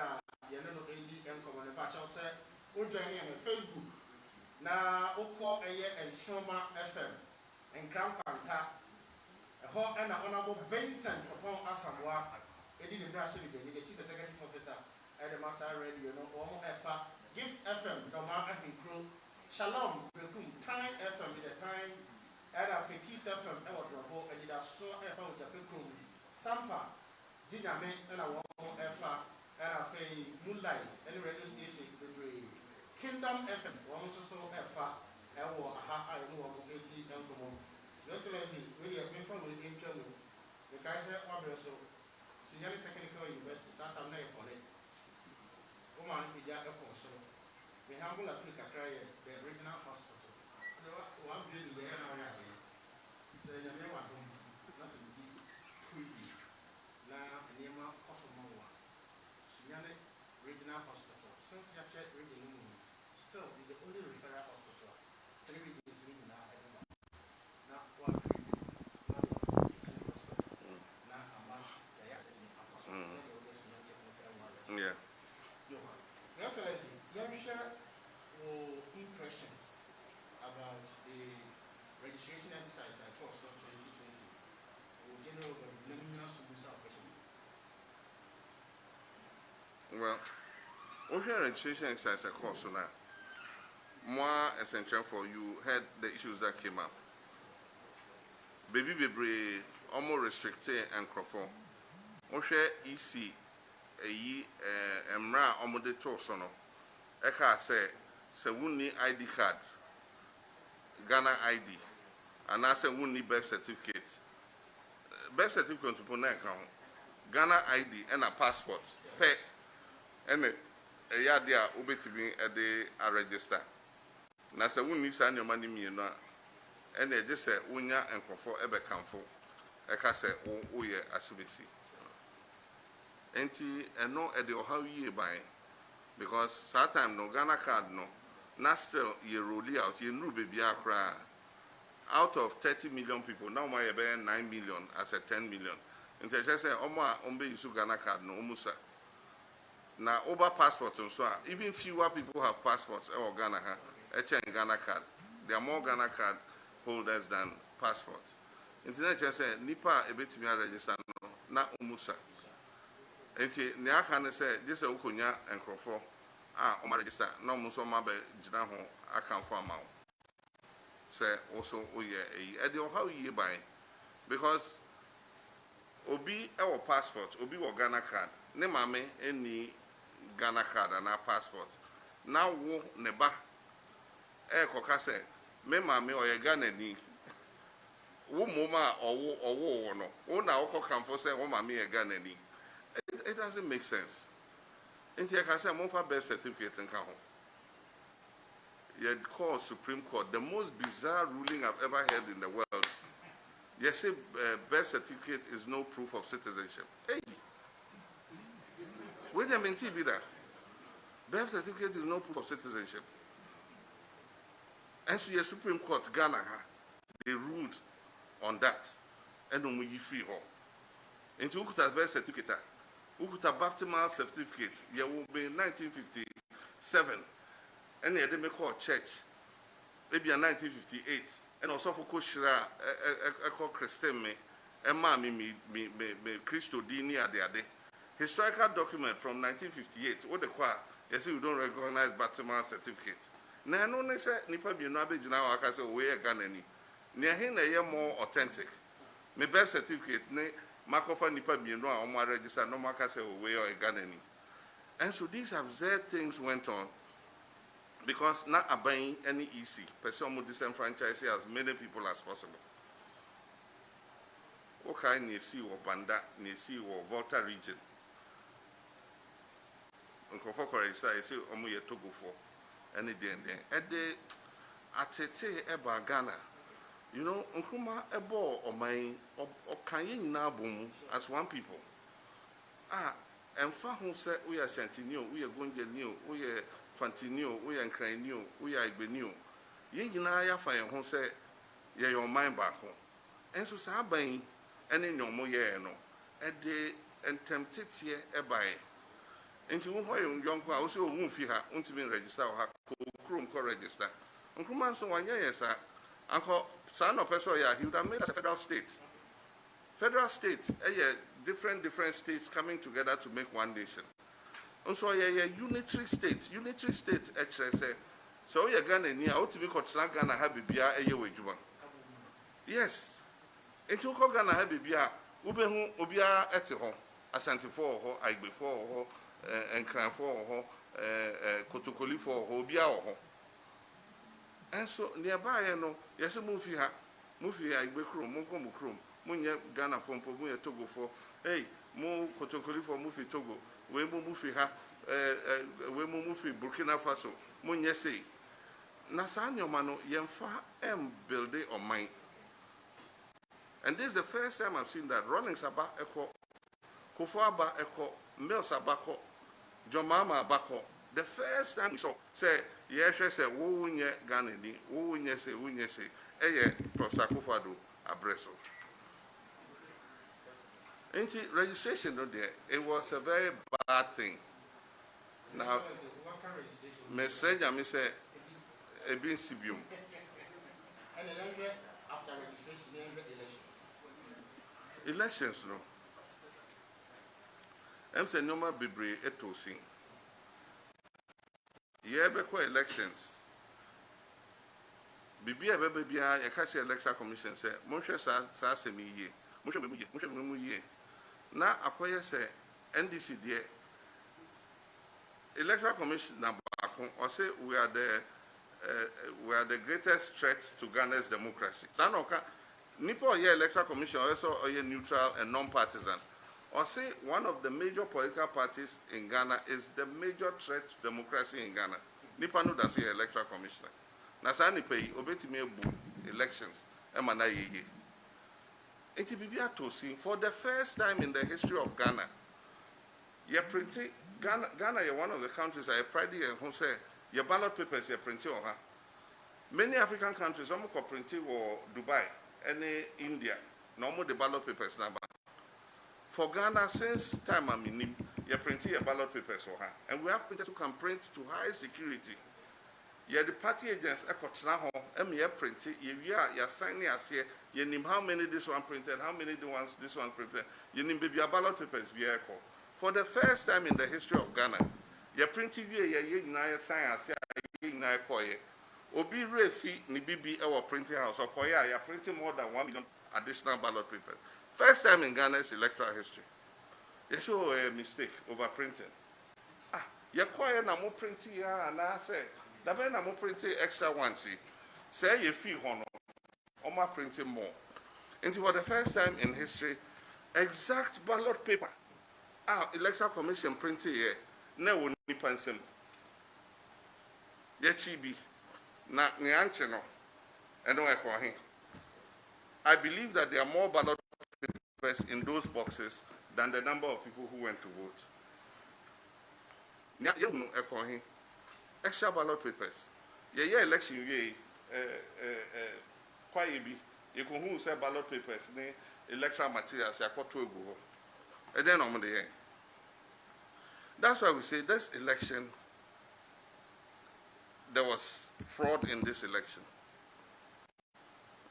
you know ADM Common Pacho said, "Who join me on Facebook? Na Oko Eye and Soma FM and Crown Panta, a hot and honorable Vincent upon Asamoah, Eddie Brashley, the Chief Executive Officer at the Massa Radio, no Omo Efa, Gift FM, Doma and Crew, Shalom, Rekum, Time FM, the time. Era fe Kiss FM e wodrobo e dida so e fa utapekro Sampa Jigame e na wo e fa era fe Moonlight any radio stations bebre Kingdom FM wo so e fa e wo aha ai no wo e di enkomo Your Excellency we are been from we intro no the guy say obre so Senior Technical University start am na e for it o man fi ja e ko so we humble Africa cry the regional hospital one building there now so you know what that's a big quickie now Nema Kosomoa Sunyane Regional Hospital since you have checked regional still is the only referral hospital 3 regions in now now one now among the yeah. Your Excellency, you have shared impressions about the registration exercise at course of 2020. General Well, okay, registration exercise at course now. More essential for you had the issues that came up. Baby almost restricted and crofo. Okay, EC emra omode to so no. Eka say we need ID card. Ghana ID, and I say we need birth certificate. Birth certificate to put na account. Ghana ID and a passport. Pay. And a year there, ube to be a register. Na say we need send your money me no. And they just say unya and for ebe kanfo. Eka say o ye asibisi. Enti no e de how ye buy because that time no Ghana card no. Now still you roll out you know baby akra out of 30 million people now my 9 million as a 10 million and they just say oma ombe isu Ghana card no umusa now over passport and so even fewer people have passports or Ghana Ghana card there are more Ghana card holders than passports internet just say nipa a bit me register no na umusa enti ne aka ne say this ukonya enkrofo on register no muso mabe jina ho akan for amount say also oye e dey how you buy because obi our passport obi wo Ghana card ne mame any Ghana card and passport now wo ne ba e koka say me mame oye Ghana ni wo moma owo no wo na wo kan for say wo mame e Ghana ni it doesn't make sense. Inti I can say I'm for birth certificate in Kaho. You call Supreme Court the most bizarre ruling I've ever heard in the world. You say birth certificate is no proof of citizenship. Hey, wait a minute, be that. Birth certificate is no proof of citizenship. And so your Supreme Court Ghana they ruled on that. And then we free all. Into Ukuta birth certificate. Ukuta baptismal certificate, you will be 1957, and they make call church, maybe in 1958, and also for Koshira, a Christian me, and mammy me Christo Dini at the day. Historical document from 1958, what the choir, you see, we don't recognize baptismal certificate. Now, no, they say, Nipa be no average now, I can say, we are Ghanaian. Near him, they are more authentic. My birth certificate, Makofa Nipa be no, I register, no marker say, we are Ghanaian. And so these absurd things went on because not buying any EC, person would disenfranchise as many people as possible. Okay, near sea or Banda, near sea or Volta region. Uncle Fokore, I say, Omuye Togo for any day and then. At the Atete Eba Ghana, you know, Unkuma Ebo or my or Kayin Nabum as one people. and fa ho say we are Shantinio, we are Gonjanio, we are Fantinio, we are Cranio, we are Benio. Ye nyina ya fa ho say ye your mind back home. And so Sabain, and in your moye no, a day and tempted ye a buy. And you won't young also won't fee her, won't be register her, chrome co register. Uncle Man, so 1 year, sir. Uncle son of person, yeah, he would have made us a federal state. Federal states, different states coming together to make one nation. And so, unitary states, actually say, so you're Ghana near, out to be called Ghana, have a beer a year with you. Yes. And you call Ghana, have a beer, Ubia at home, Asante for her, I before her, and Cran for her, Kotokoli for her, Ubia or and so nearby, yes, a movie, I be chrome, Moncomo chrome. Munya Ghana from Pomuya Togo for mo Kotokoli for Mufi Togo, we Mufi ha, we Mufi Burkina Faso, Munya say. Nasanyo Mano Yemfa build it on mine. And this is the first time I've seen that. Rolling Saba Echo, Kofuaba Echo, Mel Sabako, Jomama Bako. The first time we saw, say, yes, say, Wunye Ganini, Wunye say, Prosakufado, Abreso. Ain't it registration not there? It was a very bad thing. Now, Miss Stranger, me say, a bin Sibium. And then after registration, Elections, no. I'm saying no more Bibri etosi. Yeah, before elections. Bibia Bebia, a catch electoral commission say, Moshe sa semi ye. Moshe ye. Now, acquire say NDC dear electoral commission number or say we are the greatest threat to Ghana's democracy. Sanoka Nipo ye electoral commission also ye neutral and non-partisan. Or say one of the major political parties in Ghana is the major threat to democracy in Ghana. Nipa no does ye electoral commissioner. Nasani pay obeti me elections emana ye. For the first time in the history of Ghana, Ghana is one of the countries I pride in who say your ballot papers are printed on her. Many African countries almost printed or Dubai, any India, normal the ballot papers number. For Ghana, since time I'm in him, you printed your ballot papers on her. And we have printers who can print to high security. Yeah, the party agents are printed, you signing as here. You name how many this one printed, how many the ones this one printed. You name baby ballot papers be echo. For the first time in the history of Ghana, you printed you science, you Obi Refi ni bibi our printing house or Koya, you printing more than 1 million additional ballot papers. First time in Ghana's electoral history. You saw a mistake over printing. You quiet na more printing and I say, the ben na more printing extra one see. Say you feel honor. Oma printing more. And for the first time in history, exact ballot paper. Electoral Commission printing here. Ne wo ni pansem. Ye chibi. Na nyanche no. Eno e kwa hin. I believe that there are more ballot papers in those boxes than the number of people who went to vote. Nya ye no e kwa hin. Extra ballot papers. Ye election ye you can who say ballot papers, electoral materials, and then on the end. That's why we say this election, there was fraud in this election.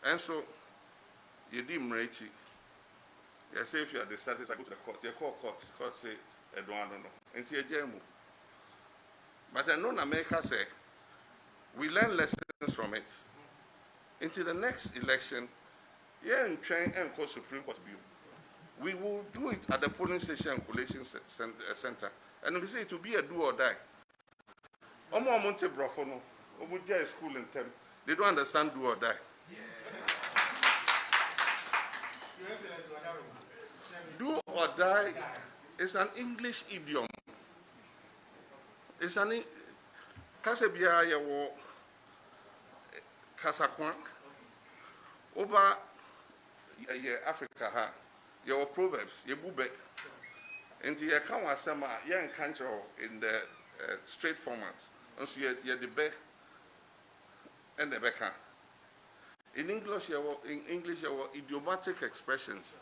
And so, you didn't reach it. You say if you are dissatisfied, go to the court. You call court say, I don't know. And you jail. But I know in America say, we learn lessons from it. Into the next election, and train and call Supreme Court bill. We will do it at the polling station and collation center. And we say it will be a do or die. Omo Monte Brofono, Obuja school in term. They don't understand do or die. Do or die is an English idiom. It's an Kasebia yawo Kasakwan over Africa ha. Your proverbs, your bube. And you can't was some young country in the straight format. And so you're the back and the back. In English, you have idiomatic expressions.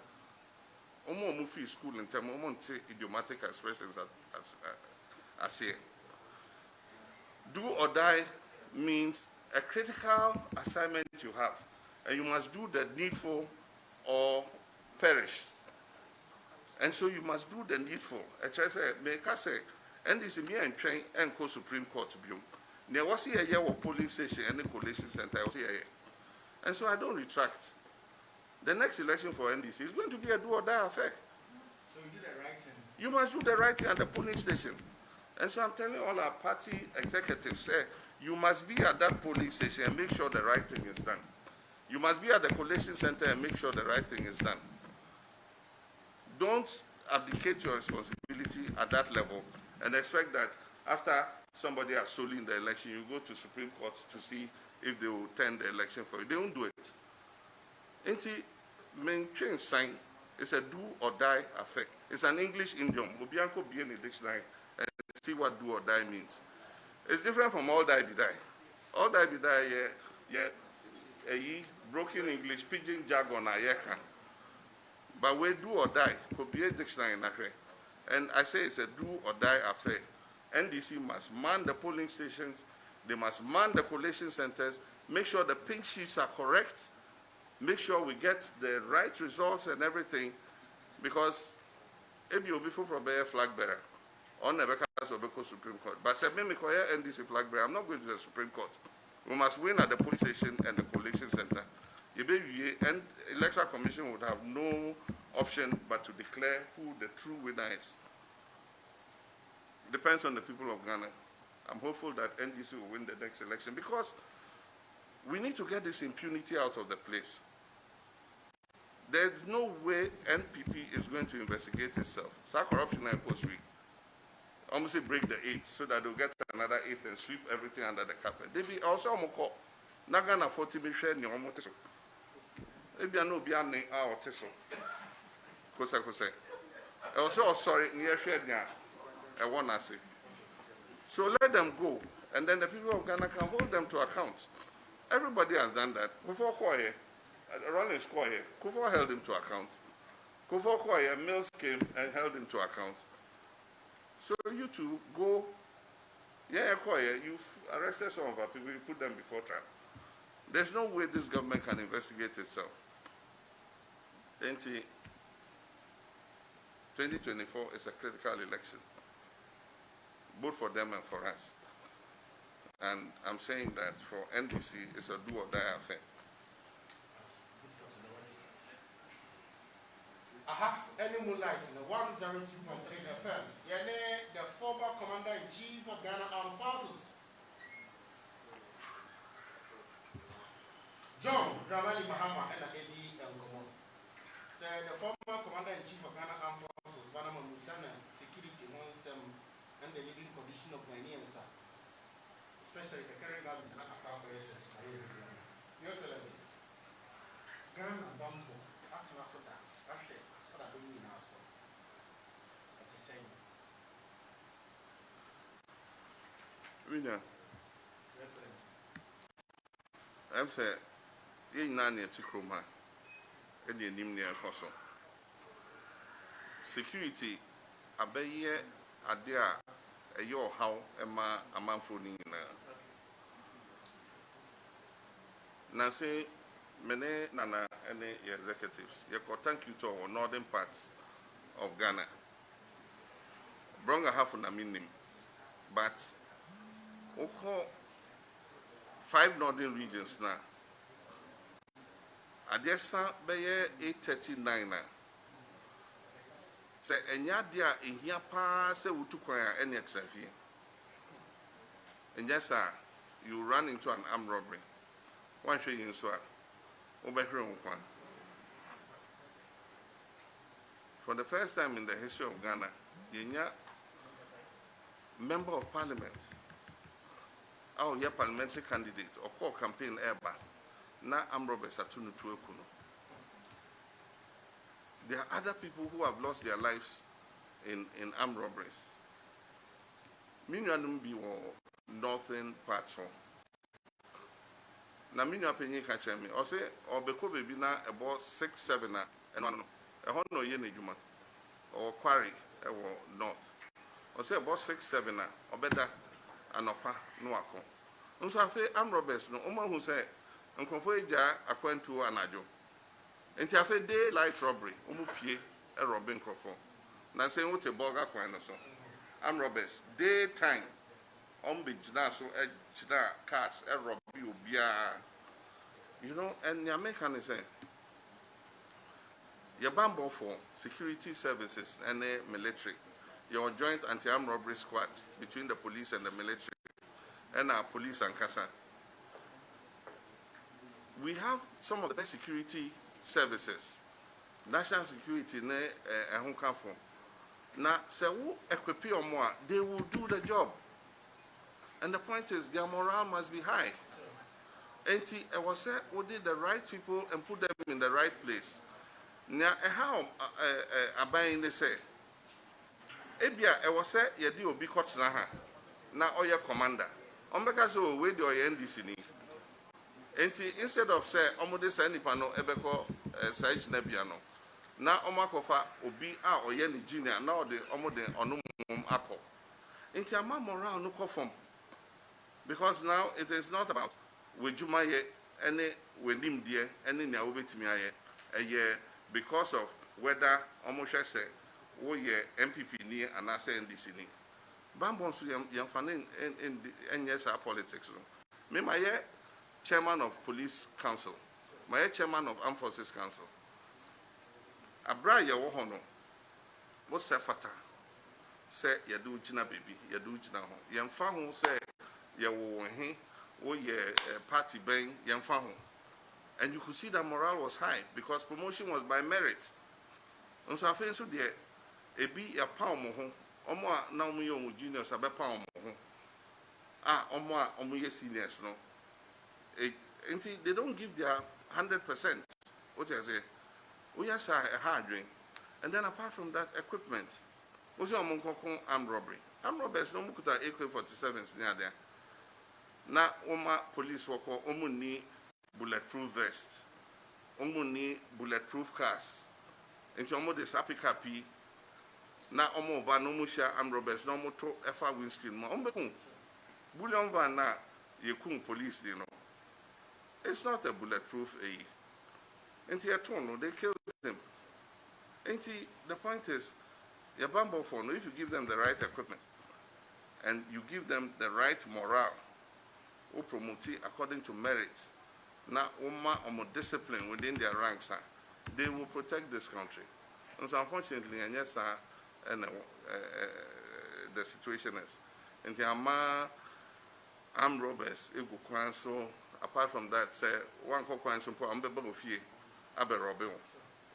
Omo mufi school in terms of idiomatic expressions as here. Do or die means a critical assignment you have, and you must do the needful or perish. And so you must do the needful. I try to say, make us say, and this is me and train and go Supreme Court to be. There was here a polling station and the collation center. And so I don't retract. The next election for NDC is going to be a do or die affair. So you do the right thing. You must do the right thing at the polling station. And so I'm telling all our party executives, say, you must be at that polling station and make sure the right thing is done. You must be at the collation center and make sure the right thing is done. Don't abdicate your responsibility at that level and expect that after somebody has stolen the election, you go to Supreme Court to see if they will turn the election for you. They won't do it. Maintain sign is a do or die affair. It's an English idiom. Obianko be in the dictionary and see what do or die means. It's different from all die be die. All die be die, broken English, pidgin jargon, but we do or die could be a dictionary in that way. And I say it's a do or die affair. NDC must man the polling stations, they must man the collation centers, make sure the pink sheets are correct, make sure we get the right results and everything, because if you'll be full from a flag bearer, on the Supreme Court. But say, NDC flag bearer, I'm not going to the Supreme Court. We must win at the police station and the collation center. And Electoral Commission would have no option but to declare who the true winner is. Depends on the people of Ghana. I'm hopeful that NDC will win the next election because we need to get this impunity out of the place. There's no way NPP is going to investigate itself. So corruption and post-week. Almost break the 8 so that they'll get another 8 and sweep everything under the carpet. They be also moko. Nagana 40 million ni omo teso. Ebi ano bi ane a oteso. Kosa. Also sorry ni ehwe nia e wona say. So let them go and then the people of Ghana can hold them to account. Everybody has done that. Kufo Koye, Rollins Koye, Kufo held him to account. Kufo Koye, Mills came and held him to account. So you two go, Koye, you've arrested some of our people, you put them before trial. There's no way this government can investigate itself. 2024 is a critical election, both for them and for us. And I'm saying that for NDC, it's a do or die affair. Any moonlight in the 102.3 FM. The former Commander-in-Chief of Ghana Armed Forces. John Dramani Mahama and Eddie Ngomo. Said the former Commander-in-Chief of Ghana Armed Forces, Banama Musana, security wants and the living condition of Ghanaians, especially the current government and account for Your Excellency, Ghana Bambo, after Africa, Russia, Saradini now, so that's the same. Your Excellency. I'm saying, you're not near Chikroma, and you're near Koso. Security, a bay a dear, a your how, a man for Now say, many Nana and the executives, you thank you to our northern parts of Ghana. Bronga half a meaning, but 5 northern regions now. Adesa beye 839 na. Se enya dia ehia pa se wutukwan a ene trafi. Enya sa you run into an armed robbery. One thing in so for the first time in the history of Ghana, yenya member of parliament, our parliamentary candidate or core campaign airba, na armed robbers at Tunu Tuekuno. There are other people who have lost their lives in armed robberies. Minyanum be northern parts home. Na minya penyi ka kyerɛ me ɔse ɔbɛkɔ baabi na ɛbɔ 6-7 a ɛno no ɛhɔ no ɔyɛ n'adwuma ɔwɔ quarry ɛwɔ north ɔse ɛbɔ 6-7 a ɔbɛda anɔpa no wakɔ nso afei armed robbers no ɔmo ahu sɛ nkurɔfoɔ agya akwantuo anadwo nti afei daylight robbery ɔmo pie ɛrɔbe nkurɔfoɔ na sɛ wote bɔga kwan no so armed robbers daytime ɔmo bɛgyina so gyina cars ɛrɔbe obiara. You know, and the American is saying, your bamboo for security services and the military, your joint anti-armed robbery squad between the police and the military, and our police and CASA. We have some of the best security services, national security, and Hong Kong. Now, so equip or more, they will do the job. And the point is, their morale must be high. And I was said, we did the right people and put them in the right place. Now, how buying they say, Ebia, I was said, you do be coach now, or your commander. Because we do your NDC. And instead of say, Omode Sani Pano, Ebeko, Saich Nebiano, now Omakofa, Obi, or Yenny Junior, now the Omode Onum Ako. And your mom around no conform. Because now it is not about we jumaye any we nim dear any nya obetimi aye a year because of whether almost say wo ye MPP ni and say NDC ni bambon so yam fane in yes our politics no me my chairman of police council my chairman of armed forces council abra ye wo hono wo se fata say ye do gina baby ye do gina ho yam fa ho say ye wo he oh yeah, party bang, young family. And you could see that morale was high because promotion was by merit. And so I feel so there, a be a pound more, or now me young juniors are pound more. Or seniors, no. And they don't give their 100%. What I say, we are a hard drink. And then apart from that, equipment. Was your armed robbery? Armed robbers no mukuta AK-47s near there. Na oma police work omu ni bulletproof vest, omu ni bulletproof cars. Enti omu de sapi kapi. Na omu ba no musha armed robbers no omu to efa windscreen ma omu bekun. Bullion van na yekun police you know. It's not a bulletproof Enti etono they killed him. Enti the point is, your bamboo phone if you give them the right equipment and you give them the right morale. Who promote it according to merit. Now, more discipline within their ranks, they will protect this country. And so, unfortunately, and yes, and the situation is, and the armed robbers, so apart from that, say one coin so for fee,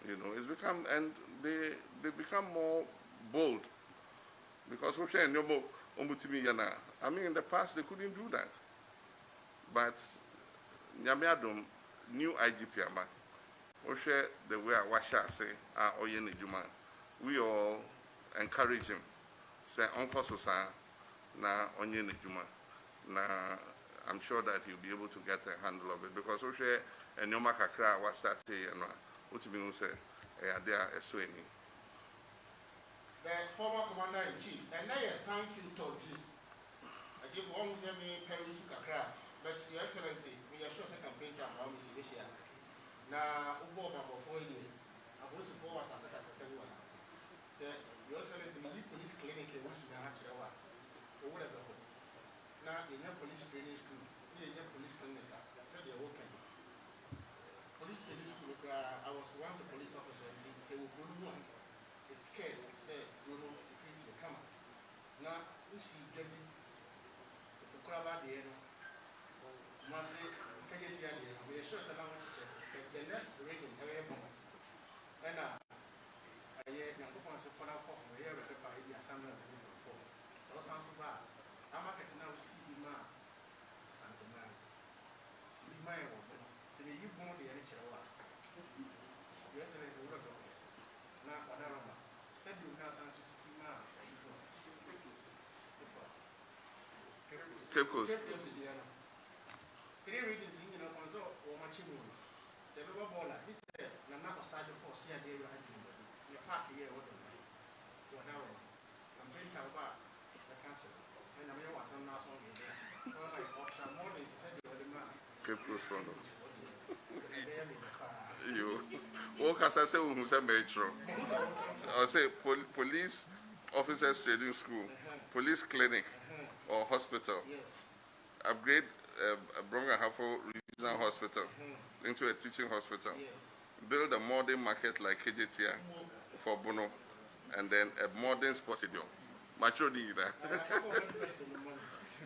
you know, it's become and they become more bold because okay, I mean, in the past they couldn't do that. But Nyamiadum, new IGP Ama, we share the way I wash say, Oyeni Juma. We all encourage him. Say, Uncle Sosa, na Oyeni Juma. Na, I'm sure that he'll be able to get a handle of it because we share a Nyoma Kakra was started and what you mean say, they are a swing. The former commander in chief, and now thank you, Toti. I give one me Perusu Kakra. But Your Excellency, we are sure second campaign time how we see this year. Now, Ubo before you, I was for us as a second one. Say, Your Excellency, we police clinic in Washington, or whatever. Now, in your police training school, in your police clinic, said you're working. Police training school, I was once a police officer, and he said, well, it's scarce, said, security, come on. Now, we see getting the crowd at the end. Must say, we are sure the next region, every moment. And I hear the performance of our home, we are ready by the assembly of the before. So, sounds bad. I'm not now see ma Santa Maria. See my woman. See you born the NHL. Yes, there is a lot of now, Panorama. Study with us and see Cape Coast. Cape Coast in Diana. 3 readings in the console or Machimu. Several baller. This is the map of Sergeant for CIA. You had your park here. What now? I'm very about the country. And I was on national there. More than to say the man. Cape Coast front. You. What can I say? Who said metro? I say police officers training school, police clinic, or hospital. Upgrade Bronga Hafo Regional Hospital into a teaching hospital. Build a modern market like KJTR for Bono, and then a modern sports stadium. Macho di that.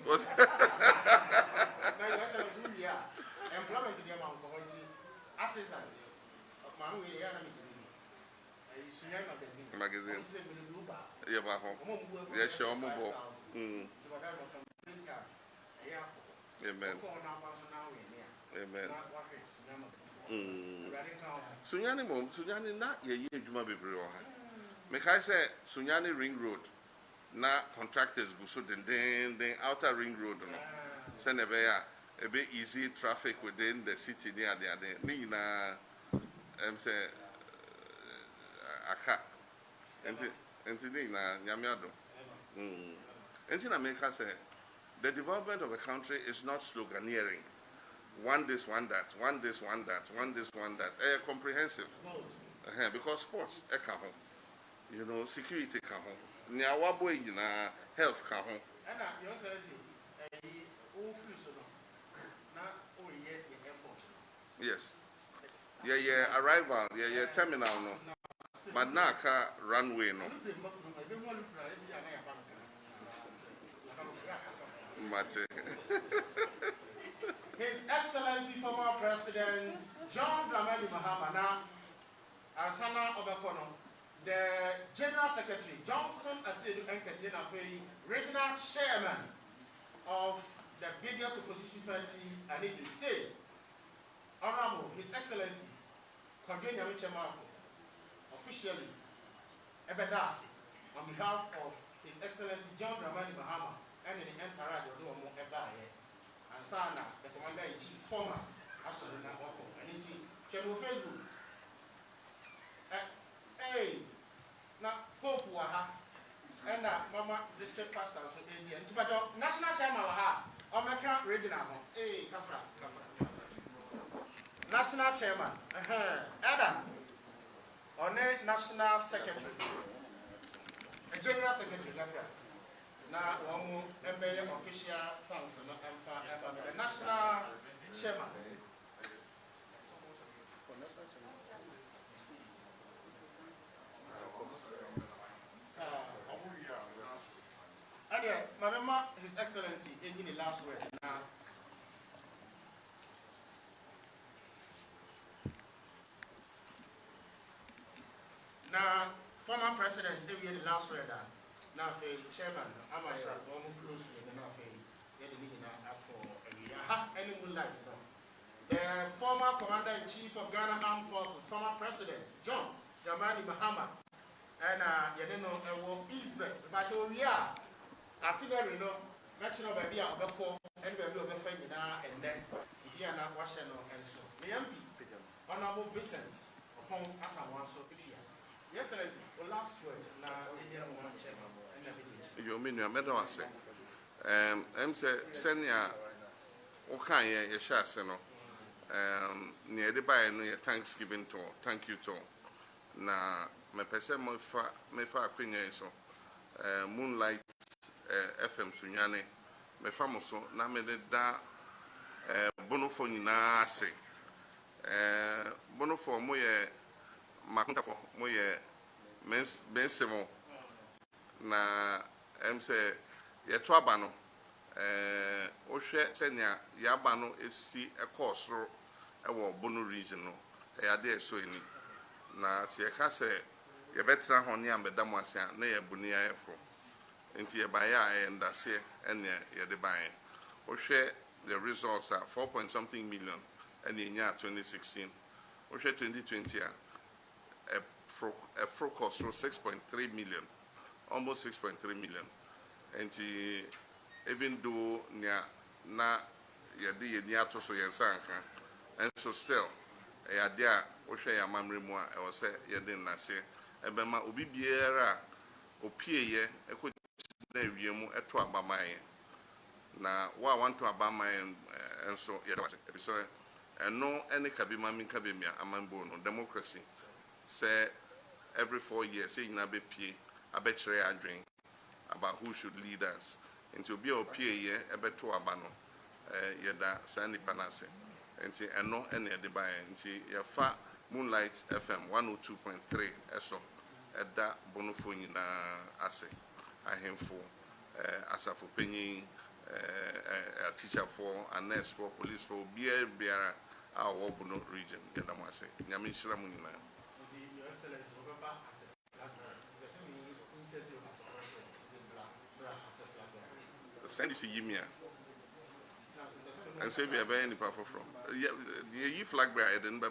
What? Employment in the artisans. Magazine. Yeah, but yeah, sure, mobile. Amen. Amen. Sunyani na ye juma bebre o ha. Make I say Sunyani Ring Road na contractors go so den outer ring road no. Send a bit easy traffic within the city near there. Ni na say aka enti na nyamiado. Enti na make I say the development of a country is not sloganeering. One this, one that, one this, one that, one this, one that. Comprehensive. Because sports, you know, security, Nyawabo, health, yes. Yeah, arrival, yeah, terminal, no. But now, runway, no. His Excellency former President John Dramani Mahama now, Asana Obakono, the General Secretary Johnson Asedu Enketina Fei, Regional Chairman of the biggest opposition party, and it is said, Honorable His Excellency Kwagenya Michemafo, officially Ebedasi, on behalf of His Excellency John Dramani Mahama and the entire Yodo Ebaye. And Sana, the Commander-in-Chief, former Assolina Oko, and it's Chemo Facebook. Hey, now Pope Waha, and Mama District Pastor, so Indian, but National Chairman Waha, Omeka Regional, hey, Kafra. National Chairman, Adam, on National Secretary, a General Secretary, now, one official thanks and the National Chairman. And Madam, His Excellency, in the last word now, former President, in the last word now, Chairman, I'm close to the any moonlight now. The former Commander-in-Chief of Ghana Armed Forces, former President John Dramani Mahama, and Elizabeth, but we are artillery, no, mention of idea of the four, and we will be finding and then Tiana Washington and so. The MP, Honorable Vincent, upon Asawan, so yes, well, last word now, Indian one chairman. You mean your medal? I say, I'm saying, okay, yeah, shall say no. Near the buy no Thanksgiving to thank you to. Na my person me fa queen so Moonlight FM Sunyane me famoso na me da bono for nyina ase bono for mo ye makunta for mo ye bensemo na say ye to aba no ohwe senya ye aba no esi e course ro e wo bono region no e ade eso eni na se ye ka se ye betra hone ambeda mo ase na ye buni ayefo enti ye ba ya ndase ene ye de ban ohwe the results are 4 point something million and in year 2016 ohwe 2020 a focus for 6.3 million, almost 6.3 million. And even though na yɛde yɛni ato so yɛn nsa nka nso still ɛyɛ ade a wohwɛ yɛ amammerɛ mu a ɛwɔ sɛ yɛde nnase ɛbɛma obi biara a opieyɛ ɛkɔgyina awie mu ɛto abaman na wo a wanto abaman nso yɛde wase ɛbi sɛ ɛno ɛne kabima minkabemia amambo no democracy sɛ every 4 years sɛ nyina bɛpie abɛkyerɛ adwen about who should lead us nti obi a opieyɛ ɛbɛto aba no yɛda saa nipa no ase nti ɛno ɛne ɛde baeɛ nti yɛfa Moonlight FM 102.3 ɛso ɛda bonofo nyinaa ase ahemfo asafo panyin teacher for a nurse for police for biara a wɔwɔ bono region yɛda mo ase nyame nhyira mo nyinaa. Send this to Yimia and say we have any power from. You flag bearer, I didn't buy.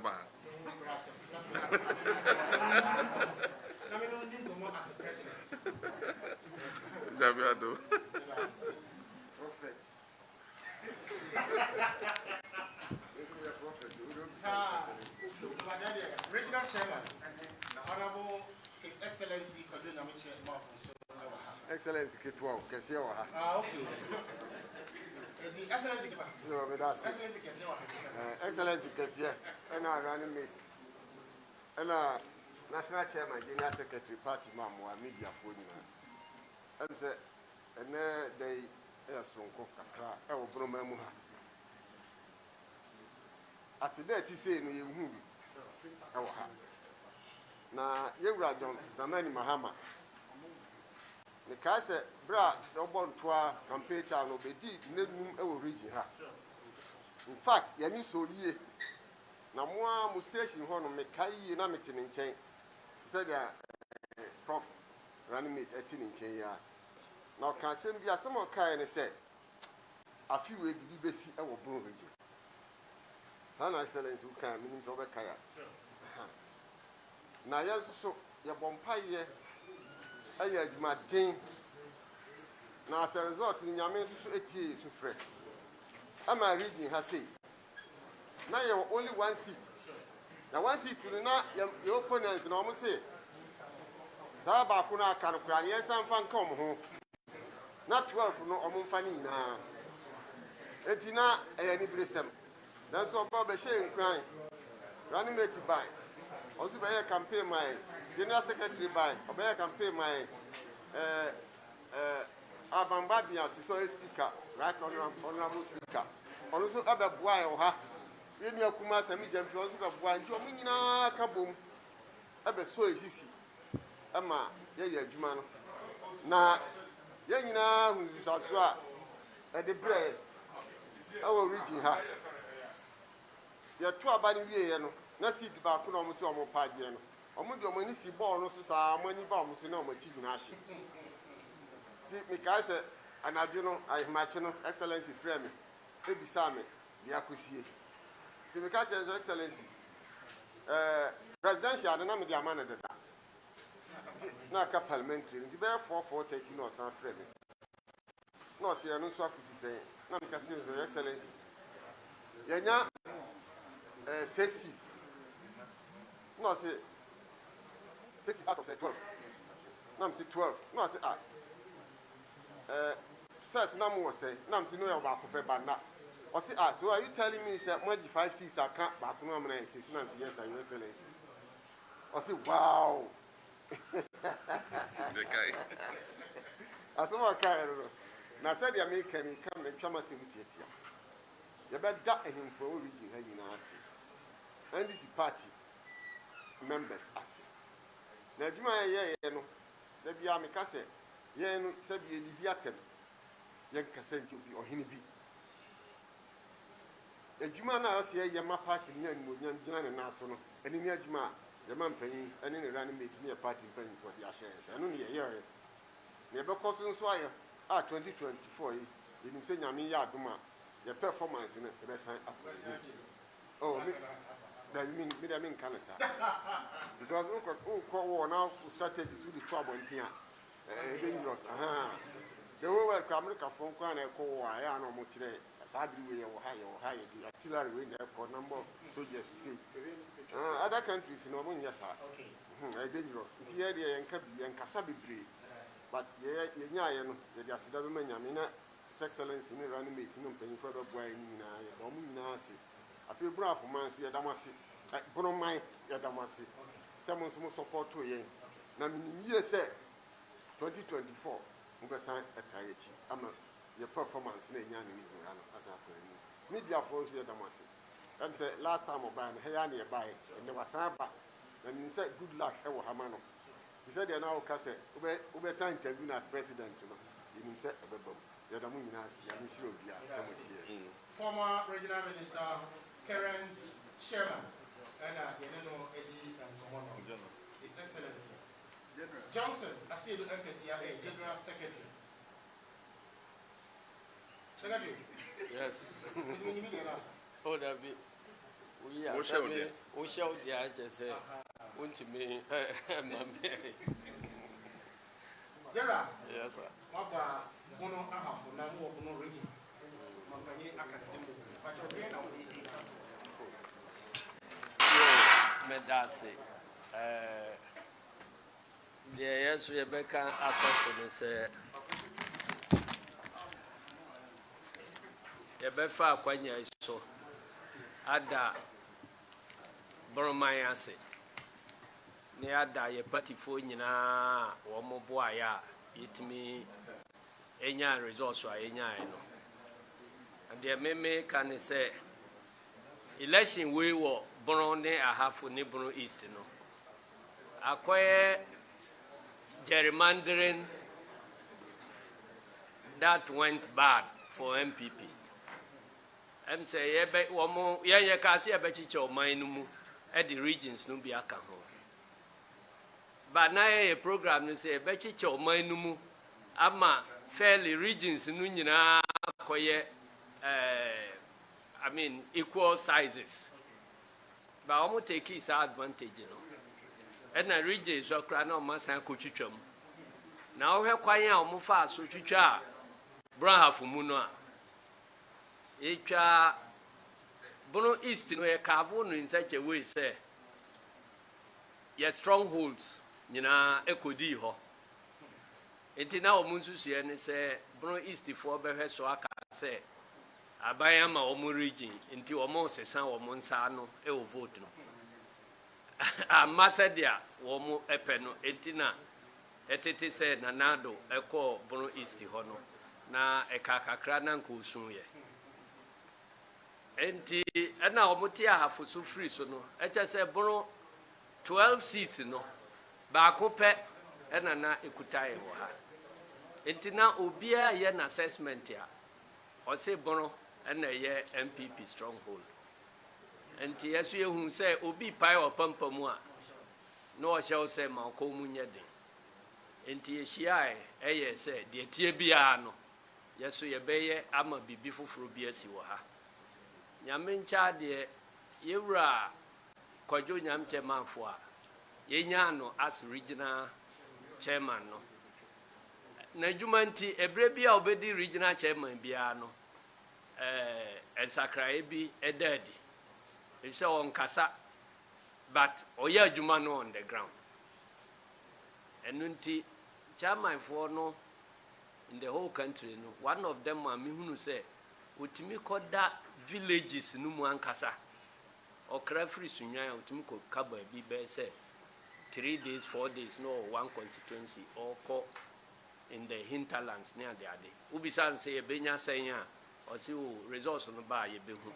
Daviado. Regional Chairman, the Honorable His Excellency Kaduna Michel Marcus. Excellency Kitwell, Kasiawa. Okay. Excellency Kiba. No, but that's Excellency Kasiawa. Excellency Kasia, and I ran me. And National Chairman, General Secretary, Party Mamma, Media Puna. And said, and they are so coca, I will blow my muha. I said, that is saying you who our heart. Now, you are Dramani Mahama. Because bra double to our campaign town of the region. In fact, you so ye. Now, one station home make Kai Namitin in chain. Said Prof. Running mate 18 in chain. Now, can send be a some kind and said a few will be busy our blue region. Son excellence who can means over Kaya. Now, yes, so your bompire. I had my thing. Now, as a result, in your men's 8 years, friend. I'm a reading her say. Now you have only one seat. Now, one seat to the not your opponents and almost say. Sabakuna can cry, yes, I'm fan come home. Not 12 no Omunfanina. Etina, any brism. That's all Bob Shane crying. Running mate to buy. Also, by a campaign, my General Secretary by Obey campaign, my Abambabia, so speaker, right honorable speaker. Also, other boy or her. In your Kumas and medium, you also have one, your Minina Kaboom. Ever so easy. Emma, Juman. Now, Yanina, who is out at the bread. I will reach her. You're 2 about a year, not see the back on almost almost 5 years. Omudio mani si ball no so mani ba mo so na mo chi na ahye ti me ka se anadwo no ai match no excellency frame me e bisa me ya kosie ti me ka se excellency presidential na me di amana dada na ka parliamentary ti be 4:30 no san frame me no se ya no so akosi se na me ka se excellency yenya 6 no se 6 out of 12. Nam say 12. No, I say first nam was say nam say no you back for bana. I say so are you telling me say more 5 6 I can't back no am 6 nam say yes your excellency. I say wow. The guy. I say what kind of na said the American come and chama say with here. You better him for origin how you know see. And this party members as na djuma ye no da bia me ka se ye no se bi elibi atem ye kasa nti obi ohene bi djuma na o se ye ma party ni animu nyina ne na so no eni ni djuma ye ma mpanyin eni ne rani mate ni party mpanyin for dia share se no ne ye ye ne be ko so nso aye 2024 yi ni se nyame ya adoma ye performance ne be san up oh me that mean cancer because who call now strategy to the trouble dangerous the way America from Kwan and Ko, I am no more today. As I be way or higher, the artillery way there for number soldiers. See, other countries, no one, yes, sir. Okay. Dangerous. Here, the Yankabi and Kasabi breed. But yeah, the Yasidamania, excellence in running making them paying for the boy in Nasi. I feel brave for months, Yadamasi, Bono my Yadamasi. Someone's more support to ye. Now, year said 2024. Mugasan at Tayachi. I'm your performance in a young as a friend. Media force the Damasi. I'm said last time of buying Hayani by and there was Saba. And you said good luck, Ewa Hamano. He said, you're now Cassette, Ube signed as president. You said, Yadamunas, Yamishio, former regional minister, current chairman, and Eddie and Bono. His Excellency. Johnson, I see you General Secretary. Secretary? Yes. Oh, that be. We are we shall the just say, want to me, General? yes, sir. What about Bono Aha for Namu Bono region? I can send you. But you're here now. Medasi. Yes, we back after the say. Ebefa kwanya so ada boromaya se ne ada ye patifo nyina wo mo boa ya yitimi enya resource a enya no and the meme can say election we wo boron ne ahafo ne boron east no akoye gerrymandering that went bad for MPP. I'm say yebe womo ye kasi abechiche oman no mu e the regions no bi aka ho. But na ye program no say abechiche oman no mu ama fairly regions no nyina akoye I mean equal sizes. But omo take is advantage no. And na regions so kra na omo san kotwitwam. Na wo hwe kwan a omo fa so twitwa a Brahaf mu no a Echa Bono East no ye carve no in such a way say your strongholds nyina ekodi ho enti na omunsusu ne say Bono East for behwe so aka say abaya ma omu region enti omo sesa omo nsa no e o vote no amasadia omo epe no enti na etete say nanado eko Bono East ho no na ekakakra na nkosun ye enti na omuti ahafo so free so no eche say Bono 12 seats no ba ko pe na ekutai wo ha enti na obia ye na assessment ya o say Bono na ye MPP stronghold enti yeso ye hu say obi pai opampamu a no o shall say ma ko munye de enti ye hia ye say de tie bia no yeso ye beye ama bibi foforo bi asi wo ha nyame ncha de yewura kwajo nyam chairman fo a yenya no as regional chairman no na jumanti ebre bia obedi regional chairman bia no ensakra bi edadi e se on kasa but oya adwuma no on the ground enunti chairman fo no in the whole country no one of them a me hunu say otimi koda villages no mu ankasa okra free sunyan otimi ko kaba bi be say 3 days 4 days no one constituency or ko in the hinterlands near the ade ubisan say benya senya o si o resource no ba ye be hu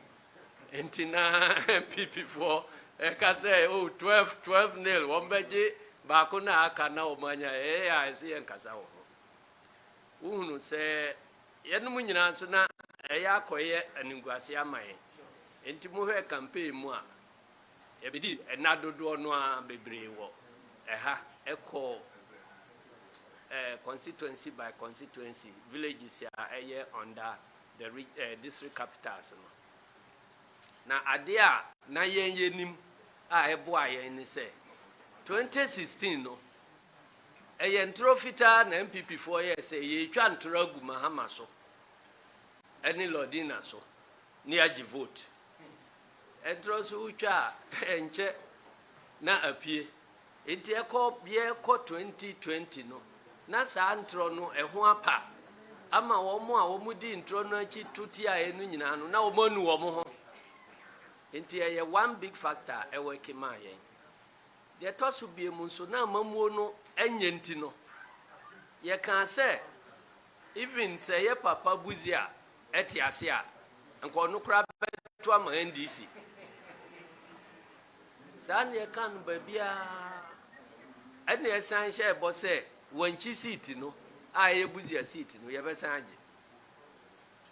entina PP4 e ka say oh 12 nil wombeji ba ko na aka na o manya ya si enkasa wo uhunu se yenum nyina so na eya koye aningwase amaye enti mo hwe campaign mu a yebedi enadodo no a bebre wo eha eko constituency by constituency villages ya eye under the district capitals no na ade a na yenim a ebo ayen ni se 2016 no ntoro fitaa na MPP for yɛ sɛ yɛtwa ntoro agu Mahama so ɛne Lordina so ne agye vote ntoro so utwa enche na apie enti ekɔ 2020 no na saa ntoro no ɛho apa ama wɔn a wɔn di ntoro no akyi tuti a enu nyina no na wɔn anu wɔn ho enti ɛyɛ one big factor ɛwɔ kema yɛn deɛ tɔ so bie mu nso na amamuo no ɛnyɛ nti no yɛka sɛ even sɛ yɛ papa buzi a ɛte ase a nkɔ no kora bɛto ama NDC saa ne yɛka no baabia ɛne yɛsan hyɛ ɛbɔ sɛ wɔnkyi seat no a yɛ buzi a seat no yɛbɛsan agye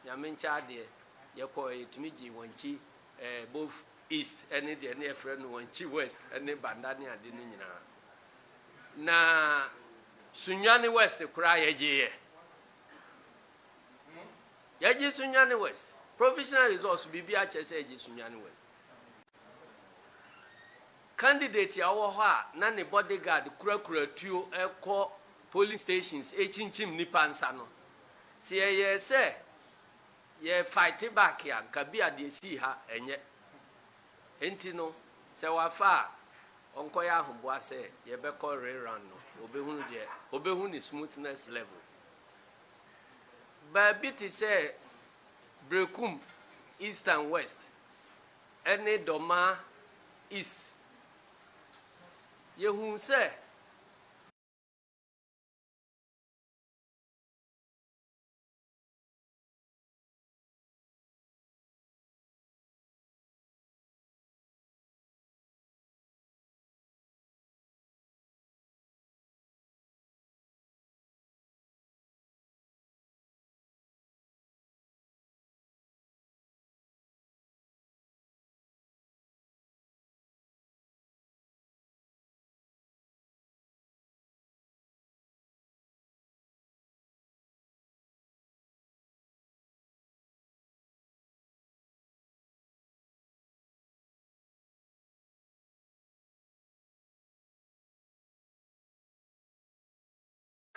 nyame nkyɛ adeɛ yɛkɔ yɛtumi gye wɔnkyi both east ɛne deɛ ne yɛfrɛ no wɔnkyi west ɛne banda ne ade no nyinaa na Sunyani West kura yɛgye Sunyani West provisional results bibi akyɛ sɛ yɛgye Sunyani West candidate a wɔwɔ hɔ a na ne bodyguard kura tuo ɛkɔ polling stations ɛkyinkyim nipa nsa no sɛ yɛyɛ sɛ yɛ fight back a nka bi a deɛ sii ha ɛnyɛ enti no sɛ wafa a ɔnkɔyɛ ahoboa sɛ yɛbɛkɔ rerun no obehu ne smoothness level baabi te sɛ Brekum east and west ɛne Doma east yɛhu sɛ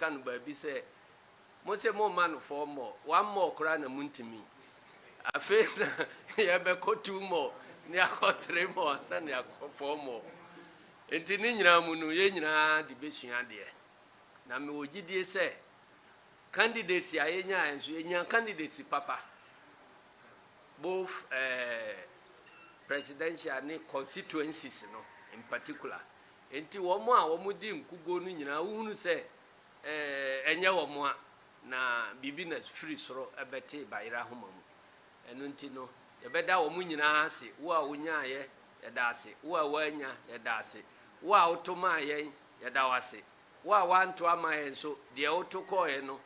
kan baabi sɛ mo sɛ mo man for more one more kora na muntimi afe na yɛbɛkɔ 2 more ne akɔ 3 more sɛ ne akɔ 4 more enti ne nyinaa mu no yɛ nyinaa de bɛsua deɛ na me wɔgyidie sɛ candidates a yɛnya nso yɛnya candidates papa both presidential ne constituencies no in particular enti wɔn a wɔn di nkugo no nyinaa wohunu sɛ enye wɔn na bibi na free soro ebete bayira homa mu eno nti no yɛbɛda wɔn nyinaa ase wo a wonya yɛ yɛda ase wo a wanya yɛda ase wo a wotoma yɛ yɛda wase wo a wanto ama yɛ so deɛ wotokɔ yɛ no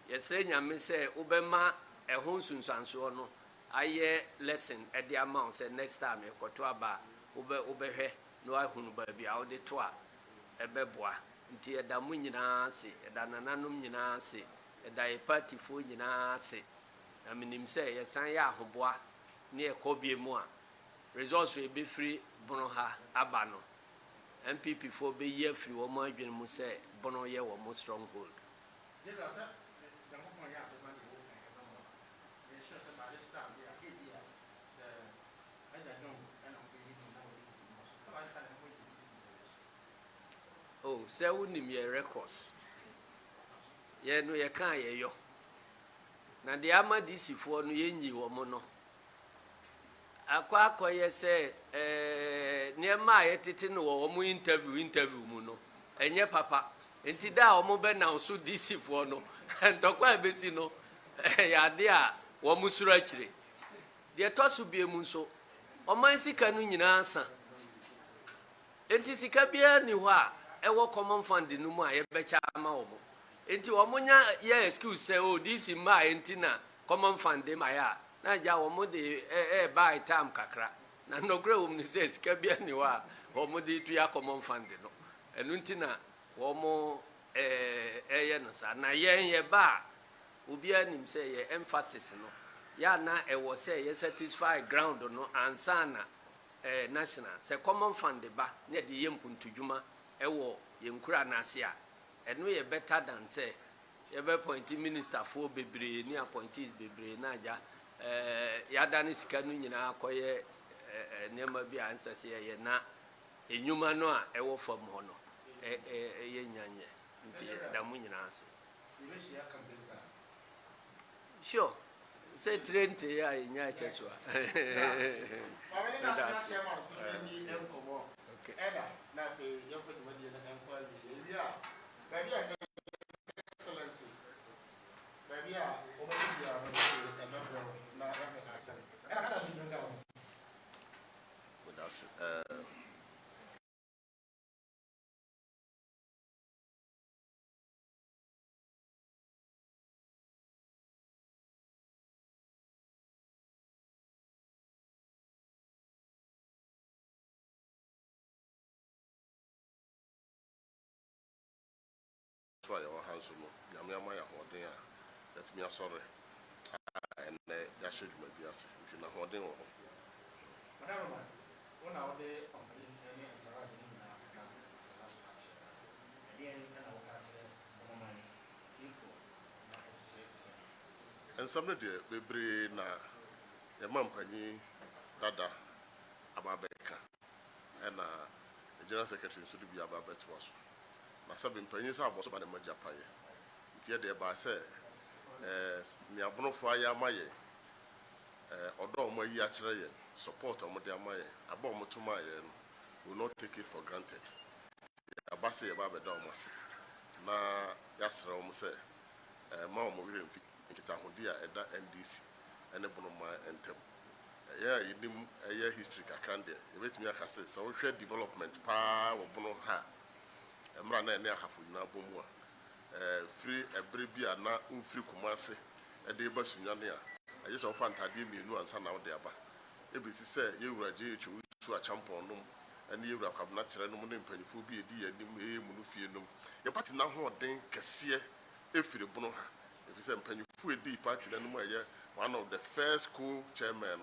yɛsɛ nyame sɛ wobɛma ɛho sunsanso no ayɛ lesson ɛde ama wo sɛ next time yɛkɔto aba wobɛhwɛ no ahunu baabi a wode to a ɛbɛboa nti ɛda mu nyinaa ase ɛda nananom nyinaa ase ɛda yɛ partyfo nyinaa ase na menim sɛ yɛsan yɛ ahoboa ne yɛkɔ bie mu a results yɛbɛfiri bono ha aba no MPP fo bɛyi afiri wɔn adwene mu sɛ bono yɛ wɔn stronghold oh sɛ wonim yɛ records yɛ no yɛka yɛyɔ na deɛ ama DC foɔ no yɛnyi wɔn no akɔyɛ sɛ nneɛma a yɛtete no wɔ wɔn interview mu no ɛnyɛ papa nti da a wɔn bɛnam so DC foɔ no ntɔkwa a bɛsi no yɛ ade a wɔn soro akyire deɛ tɔ so bie mu nso ɔman sika no nyinaa sa nti sika biara ni hɔ a ɛwɔ common fund no mu a yɛbɛkyɛ ama wɔn nti wɔn nya yɛ excuse sɛ o DC mmaa nti na common fund ma yɛ a na gya wɔn de buy time kakra na nnɔkura wɔn ni sɛ sika biara ni hɔ a wɔn de tuya common fund no ɛno nti na wɔn ɛyɛ no saa na yɛn yɛ ba obiara nim sɛ yɛ emphasis no yɛ na ɛwɔ sɛ yɛ satisfy ground no ansa na national sɛ common fund ba ne de yɛ mpuntudwuma ɛwɔ yɛn kura n'ase a and we are better than say ebe appointee minister for bebre ni appointees bebre na ja yada ne sika no nyina akoye nema bi ansase ye na enyuma no a ewo fam ho no ye nyanye nti da mu nyina ase sure say train to ya nya cheswa okay eda na fe yo fe de wadi na enquire we are baby excellency baby a o ba di ya na rafe action eda ka shi nda o But that's why our house no nyame ya hoden a that me sorry and ya should me be as nti na hoden wo madam man una o de on the any interact ni na na and na o ka se no man tifo na and some de bebre na ya mampanyi dada ababeka and the general secretary should be ababeto so na sabe mpanyi sa aboso ba na magiapaye nti e de ba se ni abonofo aya amaye odo mo yi a kire ye support omo de amaye aba omo tuma ye no will not take it for granted abase ye ba be da omo ase na yasra omo se ma omo wire mfi nkita hodi a eda NDC ene bonoma entem ya yinim ya history kakran de e betumi aka se so hwe development pa wo bono ha emra na ene ahafu na bomu a free every bia na free kumase e de ba sunyane a aje so fantade mienu ansa na wo de aba e bi si se ye wura je echu su a champon nom ene ye wura kwabna kire nom ne mpanifo bi edi yanim mu no fie nom ye party na ho den kese e firi bono ha e fi se mpanifo edi party na nom aye one of the first co-chairman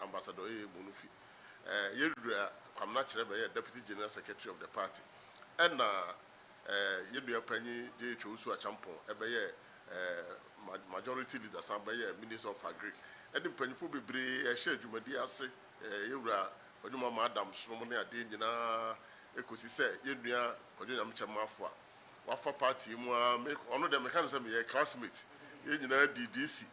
ambassador mu no fi ye wura kwabna kire be ye deputy general secretary of the party and you penny J. Chosu a champon, majority leader, some by minister of agri. And in Pennyful be a shade you may say, Yura, Oduma Madam, Slomania, Dina, Ecosi say, Yunia, Odinam Chamafua. Wafa party, make honor the mechanism, a classmate, Yena DDC,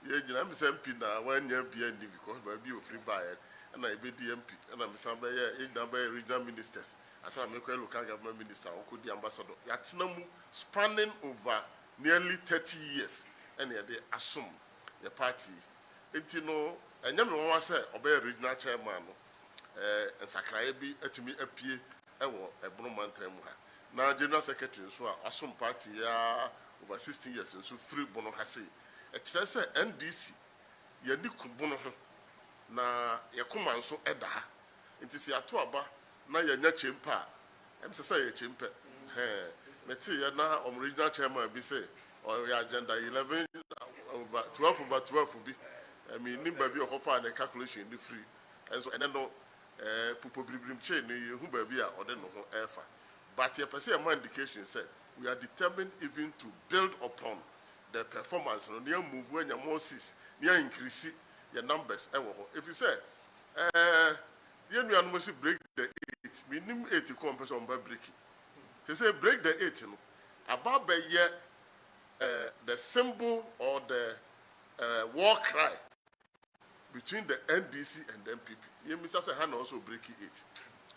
Yenam MP now, 1 year BND because by be free buyer, and I be DMP, and I'm some by regional ministers. As I make a local government minister, or could the ambassador, Yatsinamu spanning over nearly 30 years, and they assume the party. It's no, and you know, say, obey regional chairman, and Sakraebi, etimi appear, a Bruman Temwa. Now, general secretary, so assume party, over 16 years, and so free Bono Hasi. A Chesa NDC, Yaniku Bono, na Yakuman so Edaha. It is Yatuaba. Na ya nya chempa em se say chempa meti ya na original chairman bi say or ya agenda 11 over 12 bi I mean nimba bi okofa na calculation ni free and so ene no pupo bribrim chain ni hu ba bi a ode no ho efa but your person my indication say we are determined even to build upon the performance no near move when your moses near increase your numbers if you say you must break the 8 minimum 80 compensation by breaking. They say break the 8 about the year the symbol or the war cry between the NDC and the MPP. You must say hand also breaking 8.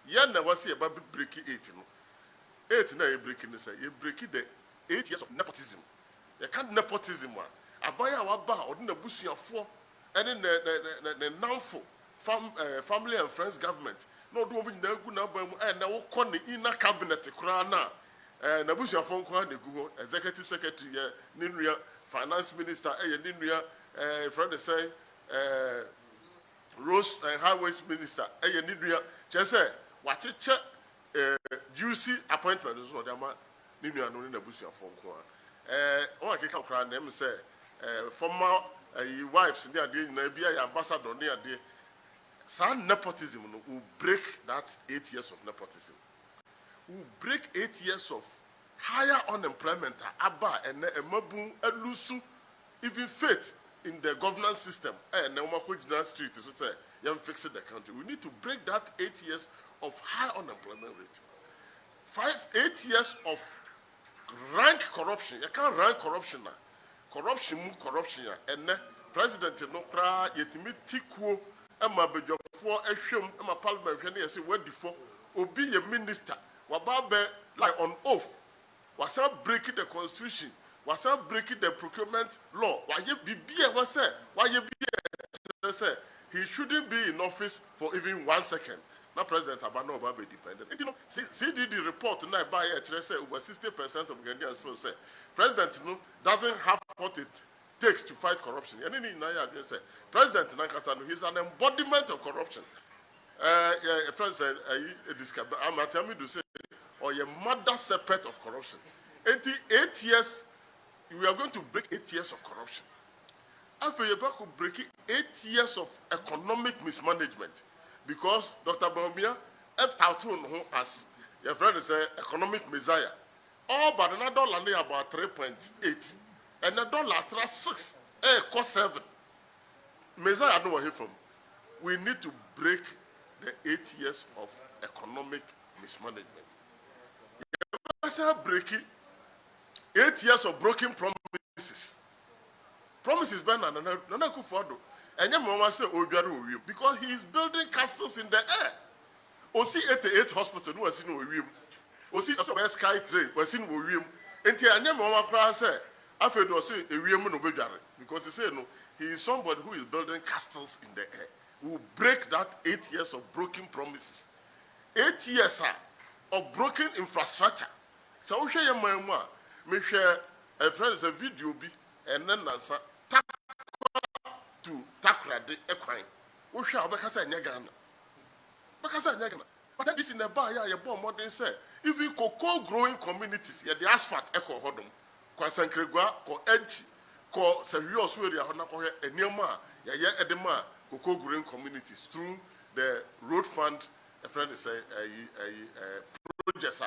You never see about breaking 8 8 now you breaking this you breaking the 8 years of nepotism. You can't nepotism one. Abaya waba or the bush 4 and then the non-for family and friends government no do we na gu na ba mu and na wo kɔ ne ina cabinet kura na na busia fon kwa na gu executive secretary ne nua finance minister ne nua friend say roads and highways minister ne nua just say wacheche juicy appointment so dey ma ne nua no na busia fon kwa o akeka kura na em say former wives ne ade na bia ya ambassador ne ade. Some nepotism will break that 8 years of nepotism. Will break 8 years of higher unemployment aba and emabu elusu even faith in the governance system and the street so say you fix the country. We need to break that 8 years of high unemployment rate. 8 years of rank corruption. You can't rank corruption now. Corruption and president no kra yetimi tikuo ema bedwafo ehwem ema parliament hwe na yesi wadifo obi ye minister wababe like on oath was breaking the constitution, was breaking the procurement law. Why he shouldn't be in office for even 1 second. Now President Abano Oba be defended. You know, CDD report now by say over 60% of Ghanaians feel say President doesn't have what it takes to fight corruption. And say President Nankasano, he's an embodiment of corruption. A friend said, I'm telling me to say, or your mother separate of corruption. 8 years, we are going to break 8 years of corruption. After you back to break 8 years of economic mismanagement, because Dr. Baumia helped out as your friend is an economic messiah. All but another dollar about 3.8, and a dollar 6, cost 7. Messiah know where from. We need to break the 8 years of economic mismanagement. Breaking 8 years of broken promises. Promises by Nana Kufuor. And your mama say because he is building castles in the air. Osi 88 hospital no was in Owim. Osi Sky Train was in Owim. And your mama cry say after do say Ewiem no bedware because he say no, he is somebody who is building castles in the air. We will break that 8 years of broken promises. 8 years of broken infrastructure. So we share your mind me share a friend is a video be and then answer to Takra de Equine. We share Bakasa Nyagana. Bakasa Nyagana. But then this in the bar, you born more than say. If you cocoa growing communities, you the asphalt echo hodom, Kwasankregua, ko edge, ko serious way, and Niama, ya edema, cocoa growing communities through the road fund. A friend is a project,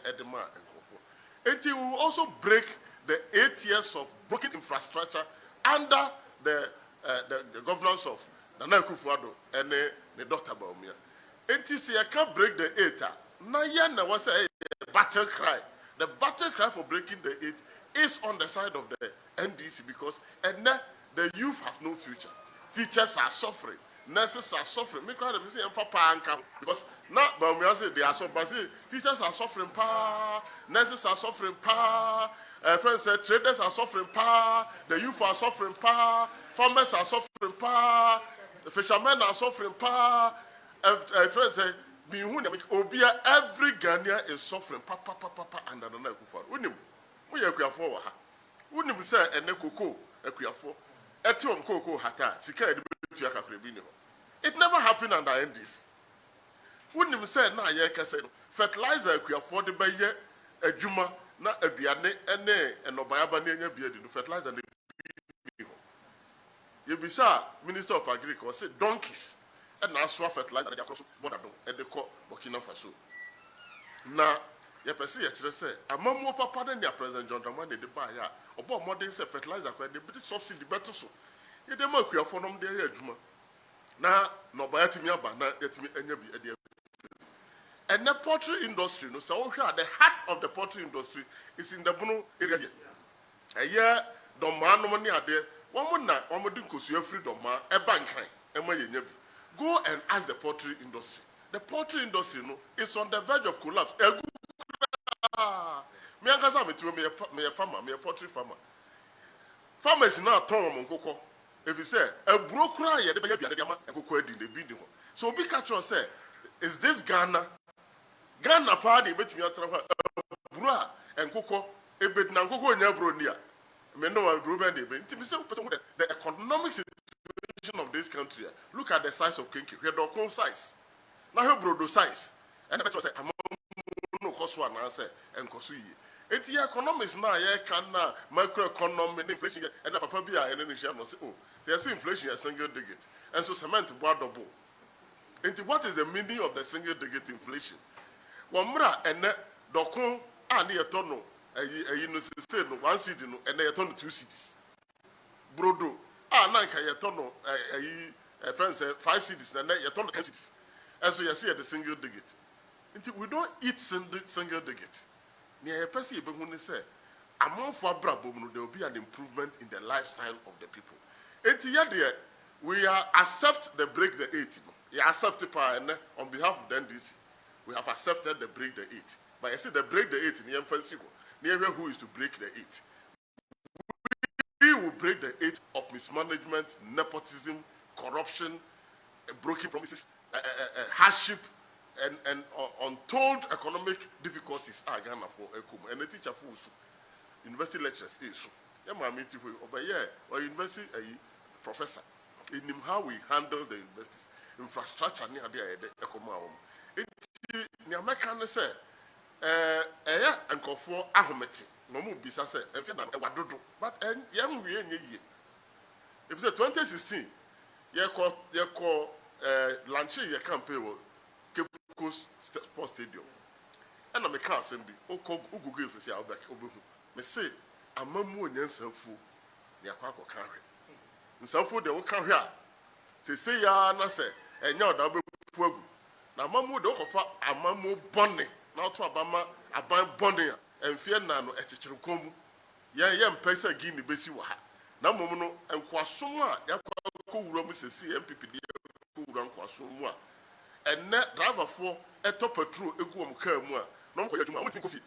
edema, and and he will also break the 8 years of broken infrastructure under the governance of Nana Kufuor and the Dr. Baumia. And he say I can't break the 8. Now was a battle cry. The battle cry for breaking the 8 is on the side of the NDC because and the youth have no future. Teachers are suffering. Nurses are suffering. Because now, but we say they are suffering. Teachers are suffering. Nurses are suffering. Friends say traders are suffering. The youth are suffering. Farmers are suffering. The fishermen are suffering. Friends say, every Ghanaian is suffering. And I don't know who we are for. Wouldn't say and the cocoa a for. Etiom cocoa hata sika it never happened under NDC. Wouldn't him say na ye kase fertilizer ku afford by ye adwuma na aduane ene enobayaba na nya bia di fertilizer na bi ho. Ye bisa Minister of Agriculture say donkeys and na so fertilizer dey across border don e dey call Burkina Faso. Na ye pese ye kire say amamu papa na dia President John Dramani dey buy ya obo modern say fertilizer ko dey be subsidy beto so. Ye dey ma ku afford nom dey adwuma. Na no bayatimi aba na yetimi enya bi ade. And the poultry industry, no, so the heart of the poultry industry is in the Bono area. A year, Doma no money are there. One would do free Doma, a bank, go and ask the poultry industry. The poultry industry, no, is on the verge of collapse. Me a farmer, me a poultry farmer. Farmers now turn on cocoa. If you say a broker, so be catcher say, is this Ghana? Ghana party bet me atrawa bra and cocoa ebet na cocoa nya bro nia me no bro ben dey be ntimi say the economic situation of this country. Look at the size of kinky we do size na he bro do size and bet say am no cost one answer and cost yi enti economics na ye kan na macroeconomic inflation and papa bia and ni share no say oh say inflation is single digit and so cement board double. Enti what is the meaning of the single digit inflation? Wamra ene dokon ani etono you know say no 1 cedi no and you turn 2 cedis brodo na nka you turn friends say 5 cedis and you turn 10 cedis and so you see the single digit until we don't eat single digit near a person you be say among for brabo there will be an improvement in the lifestyle of the people. We are accept the break the 8. You accept it on behalf of the NDC. We have accepted the break the 8. But I say the break the 8 in the near who is to break the 8. We will break the 8 of mismanagement, nepotism, corruption, broken promises, hardship, and untold economic difficulties. Ghana for Ekum and the teacher for university lectures is or university professor in how we handle the universities infrastructure near the Ekomawom. It American say and call for Ahometi. No more bisa say if you but young we if it's 2016 you call launching your campaign Cape Coast Sports Stadium and I'm a car assembly Google says I'll back me say amamu onyansanfu ne akwakọ kanhwe nsanfu de wo kanhwe a say ya na say enya oda bepu agu na amamu de okofa amamu bonne na oto abama aban bonne a emfie na no ekyekere komu ye mpesa gi ne besi wa ha na mom no enkwasom a yakọ wura mu sesi MPP de ko wura nkwasom a enne driver for eto patrol egu om kaa mu a no ko yadwuma mo tin kofi